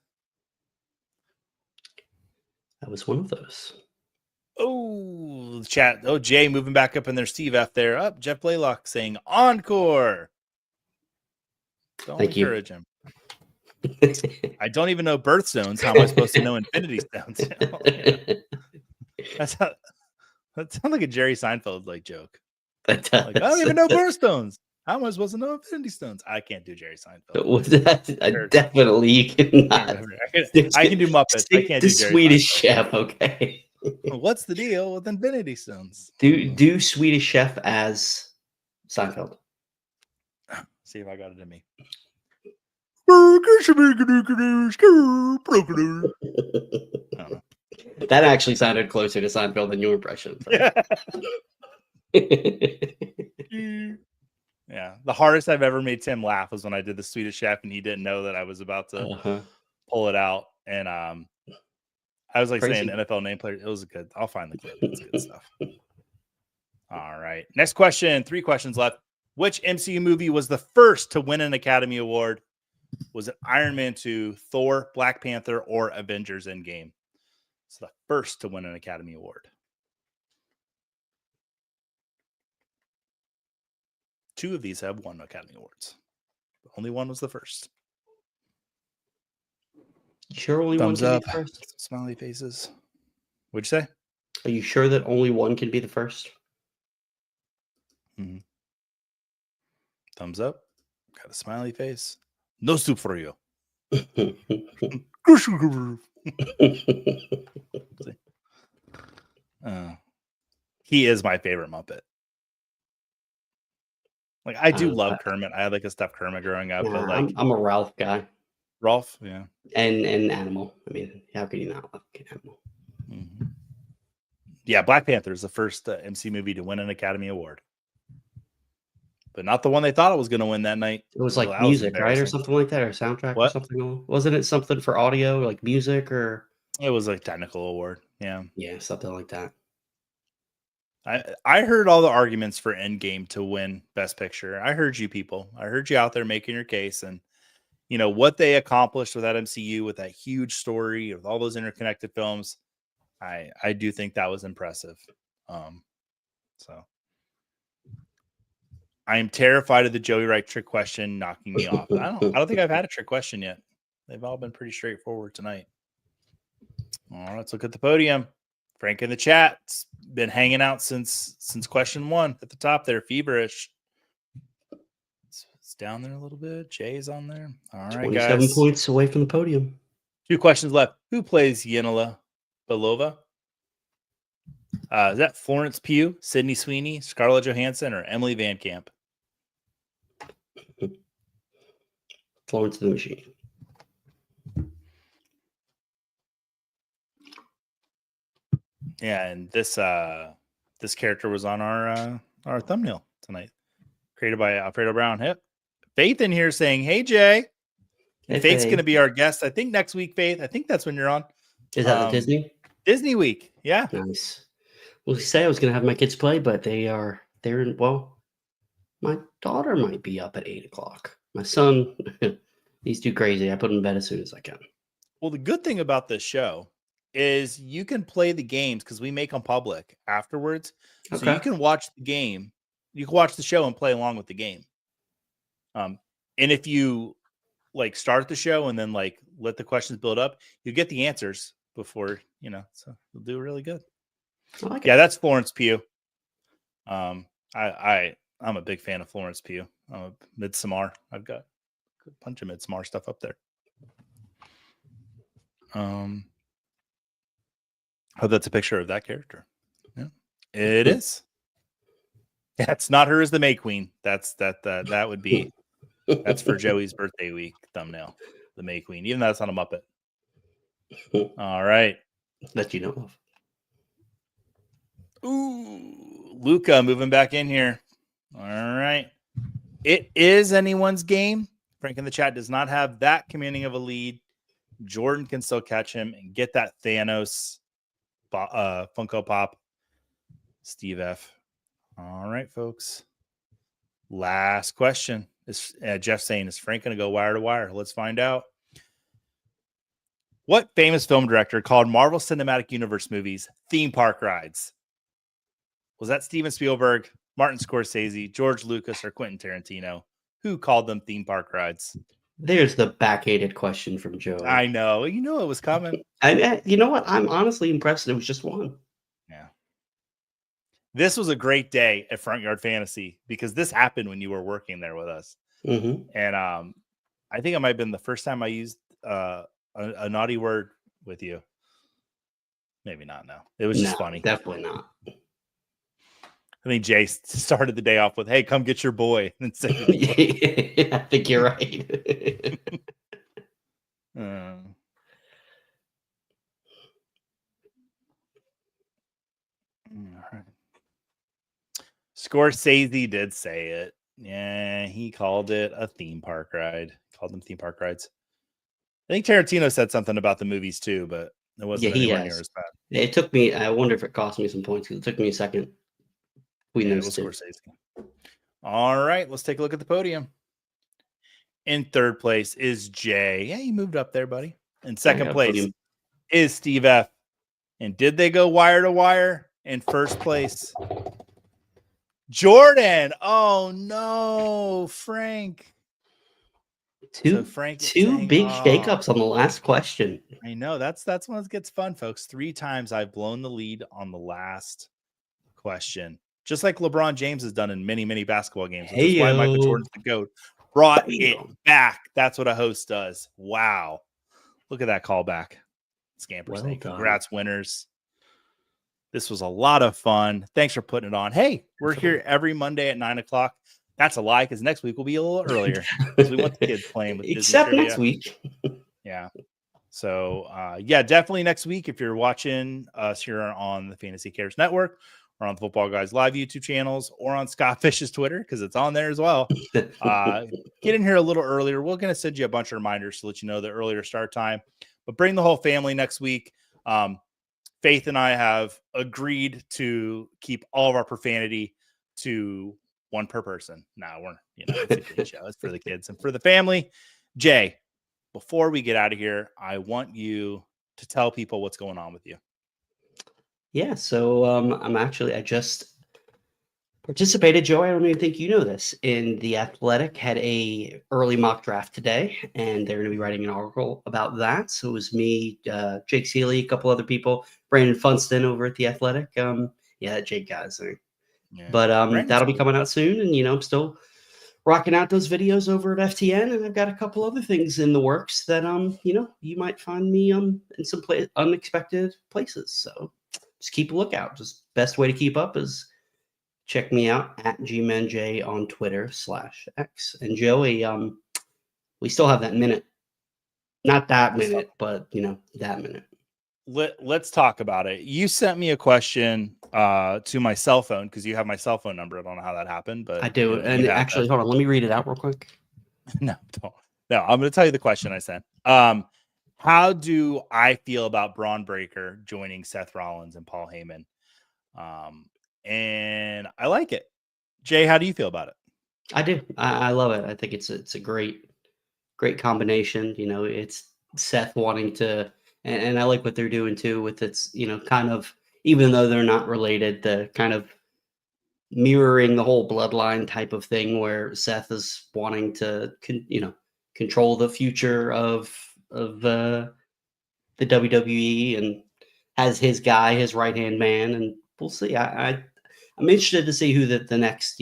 That was one of those. Oh, chat. Oh, Jay moving back up in there. Steve F there. Up. Jeff Blaylock saying encore. Don't Thank you. encourage him. I don't even know birthstones. How am I supposed to know infinity stones? Yeah. That sounds like a Jerry Seinfeld like joke. Like, I don't even know birthstones. How am I supposed to know infinity stones? I can't do Jerry Seinfeld. Definitely you cannot. I can do Muppets. I can't do Jerry Swedish Seinfeld. Chef, okay. What's the deal with infinity stones? Do Swedish Chef as Seinfeld. See if I got it in me. That actually sounded closer to Seinfeld than your impression. So. Yeah, the hardest I've ever made Tim laugh was when I did the Swedish Chef and he didn't know that I was about to pull it out, and I was like saying NFL name player. It was good. I'll find the clip. It's good stuff. All right, next question. 3 questions left. Which MCU movie was the first to win an Academy Award? Was it Iron Man 2, Thor, Black Panther, or Avengers Endgame? It's the first to win an Academy Award. 2 of these have won Academy Awards. Only one was the first. You sure only Thumbs one can up. be the first? Smiley faces. What'd you say? Are you sure that only one can be the first? Mm-hmm. Thumbs up. Got a smiley face. No soup for you. He is my favorite Muppet. Like, I do love Kermit. I had like a stuffed Kermit growing up, but like I'm a Ralph guy. Rolf, yeah, and Animal. I mean, how could you not love Animal? Mm-hmm. Yeah, Black Panther is the first MC movie to win an Academy Award, but not the one they thought it was going to win that night. It was like music, right, or something like that, or soundtrack, or something. Wasn't it something for audio, like music, or? It was like technical award. Yeah, something like that. I heard all the arguments for Endgame to win Best Picture. I heard you people. I heard you out there making your case, and you know what they accomplished with that MCU, with that huge story, with all those interconnected films. I do think that was impressive. So I am terrified of the Joey Wright trick question knocking me off. I don't think I've had a trick question yet. They've all been pretty straightforward tonight. All right, let's look at the podium. Frank in the chat's been hanging out since question 1 at the top there, feverish. It's down there a little bit. Jay's on there. All right, 27 guys. points away from the podium. 2 questions left. Who plays Yenila Belova? Is that Florence Pugh, Sydney Sweeney, Scarlett Johansson, or Emily Van Camp? Florence the Machine. Yeah, and this character was on our thumbnail tonight, created by Alfredo Brown. Hip. Faith in here saying, "Hey Jay." Hey, Faith's going to be our guest, I think, next week. Faith, I think that's when you're on. Is that the Disney week? Yeah. Nice. Well, you say I was going to have my kids play, but they're in. Well, my daughter might be up at 8:00. My son, he's too crazy. I put him in bed as soon as I can. Well, the good thing about this show is you can play the games because we make them public afterwards. Okay. So you can watch the game. You can watch the show and play along with the game. And if you like start the show and then like let the questions build up, you get the answers before, so you'll do really good. Yeah, that's Florence Pugh. I'm a big fan of Florence Pugh. Midsommar. I've got a bunch of Midsommar stuff up there. Oh, that's a picture of that character. Yeah, it is. That's not her as the May Queen. That would be. That's for Joey's birthday week thumbnail. The May Queen, even though that's not a Muppet. All right, that you know of. Ooh, Luca moving back in here. All right, it is anyone's game. Frank in the chat does not have that commanding of a lead. Jordan can still catch him and get that Thanos Funko Pop. Steve F. All right, folks. Last question. Is Jeff saying, is Frank going to go wire to wire? Let's find out. What famous film director called Marvel Cinematic Universe movies theme park rides? Was that Steven Spielberg, Martin Scorsese, George Lucas, or Quentin Tarantino? Who called them theme park rides? There's the backhanded question from Joey. I know. You know it was coming. You know what? I'm honestly impressed it was just one. Yeah. This was a great day at Front Yard Fantasy because this happened when you were working there with us. Mm-hmm. And I think it might have been the first time I used a naughty word with you. Maybe not. No, it was just funny. Definitely not. I think Jay started the day off with, "Hey, come get your boy." And I think you're right. All right. Scorsese did say it. Yeah, he called it a theme park ride. Called them theme park rides. I think Tarantino said something about the movies too, but it wasn't anywhere near as bad. It took me. I wonder if it cost me some points because it took me a second. It was Scorsese. All right, let's take a look at the podium. In third place is Jay. Yeah, you moved up there, buddy. In second place is Steve F. And did they go wire to wire? In first place, Jordan. Oh no, Frank. Two big shakeups on the last question. I know that's when it gets fun, folks. 3 times I've blown the lead on the last question, just like LeBron James has done in many, many basketball games. That's why Michael Jordan's the GOAT. Brought it back. That's what a host does. Wow, look at that callback. Scamper saying, "Congrats, winners." This was a lot of fun. Thanks for putting it on. Hey, we're here every Monday at 9:00. That's a lie because next week will be a little earlier because we want the kids playing with except next week. Yeah. So, yeah, definitely next week. If you're watching us here on the Fantasy Cares Network or on the Football Guys Live YouTube channels or on Scott Fish's Twitter, because it's on there as well, get in here a little earlier. We're going to send you a bunch of reminders to let you know the earlier start time, but bring the whole family next week. Faith and I have agreed to keep all of our profanity to 1 per person. Now it's a good show. It's for the kids and for the family. Jay, before we get out of here, I want you to tell people what's going on with you. Yeah. So I just participated, Joe. I don't even think you know this. In The Athletic had a early mock draft today, and they're going to be writing an article about that. So it was me, Jake Seeley, a couple other people, Brandon Funston over at The Athletic. Jake guys. But that'll be coming out soon, and I'm still rocking out those videos over at FTN, and I've got a couple other things in the works that you might find me in some unexpected places. So just keep a lookout. Just best way to keep up is check me out at GManJ on Twitter /X. And Joey, we still have that minute. Not that minute, but that minute. Let's talk about it. You sent me a question to my cell phone because you have my cell phone number. I don't know how that happened, but I do. And actually, hold on, let me read it out real quick. No, don't. No, I'm going to tell you the question I sent. How do I feel about Braun Breaker joining Seth Rollins and Paul Heyman? And I like it. Jay, how do you feel about it? I do. I love it. I think it's a great combination. It's Seth wanting to. And I like what they're doing too with its, kind of, even though they're not related, the kind of mirroring the whole bloodline type of thing where Seth is wanting to, control the future of the WWE and has his guy, his right-hand man. And we'll see. I'm interested to see who the next,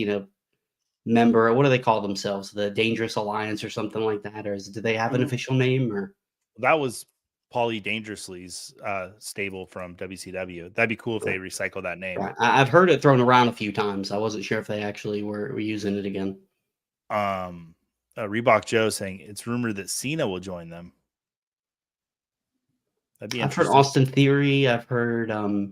member, what do they call themselves? The Dangerous Alliance or something like that? Or do they have an official name? Or that was Paulie Dangerously's stable from WCW. That'd be cool if they recycle that name. Right. I've heard it thrown around a few times. I wasn't sure if they actually were using it again. Reebok Joe saying it's rumored that Cena will join them. That'd be interesting. I've heard Austin Theory. I've heard there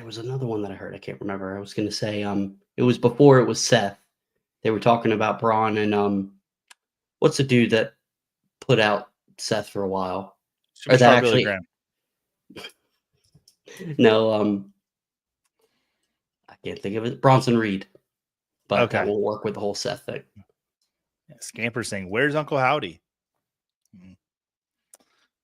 was another one that I heard. I can't remember. I was going to say it was before it was Seth. They were talking about Braun and what's the dude that put out Seth for a while? Or that actually, no, I can't think of it. Bronson Reed, but that won't work with the whole Seth thing. Yeah, Scamper saying, "Where's Uncle Howdy?"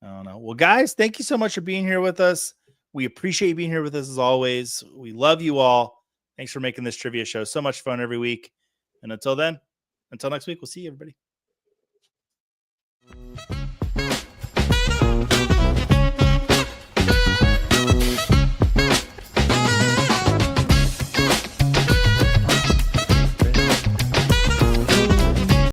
I don't know. Well, guys, thank you so much for being here with us. We appreciate you being here with us as always. We love you all. Thanks for making this trivia show so much fun every week. And until then, until next week, we'll see you, everybody.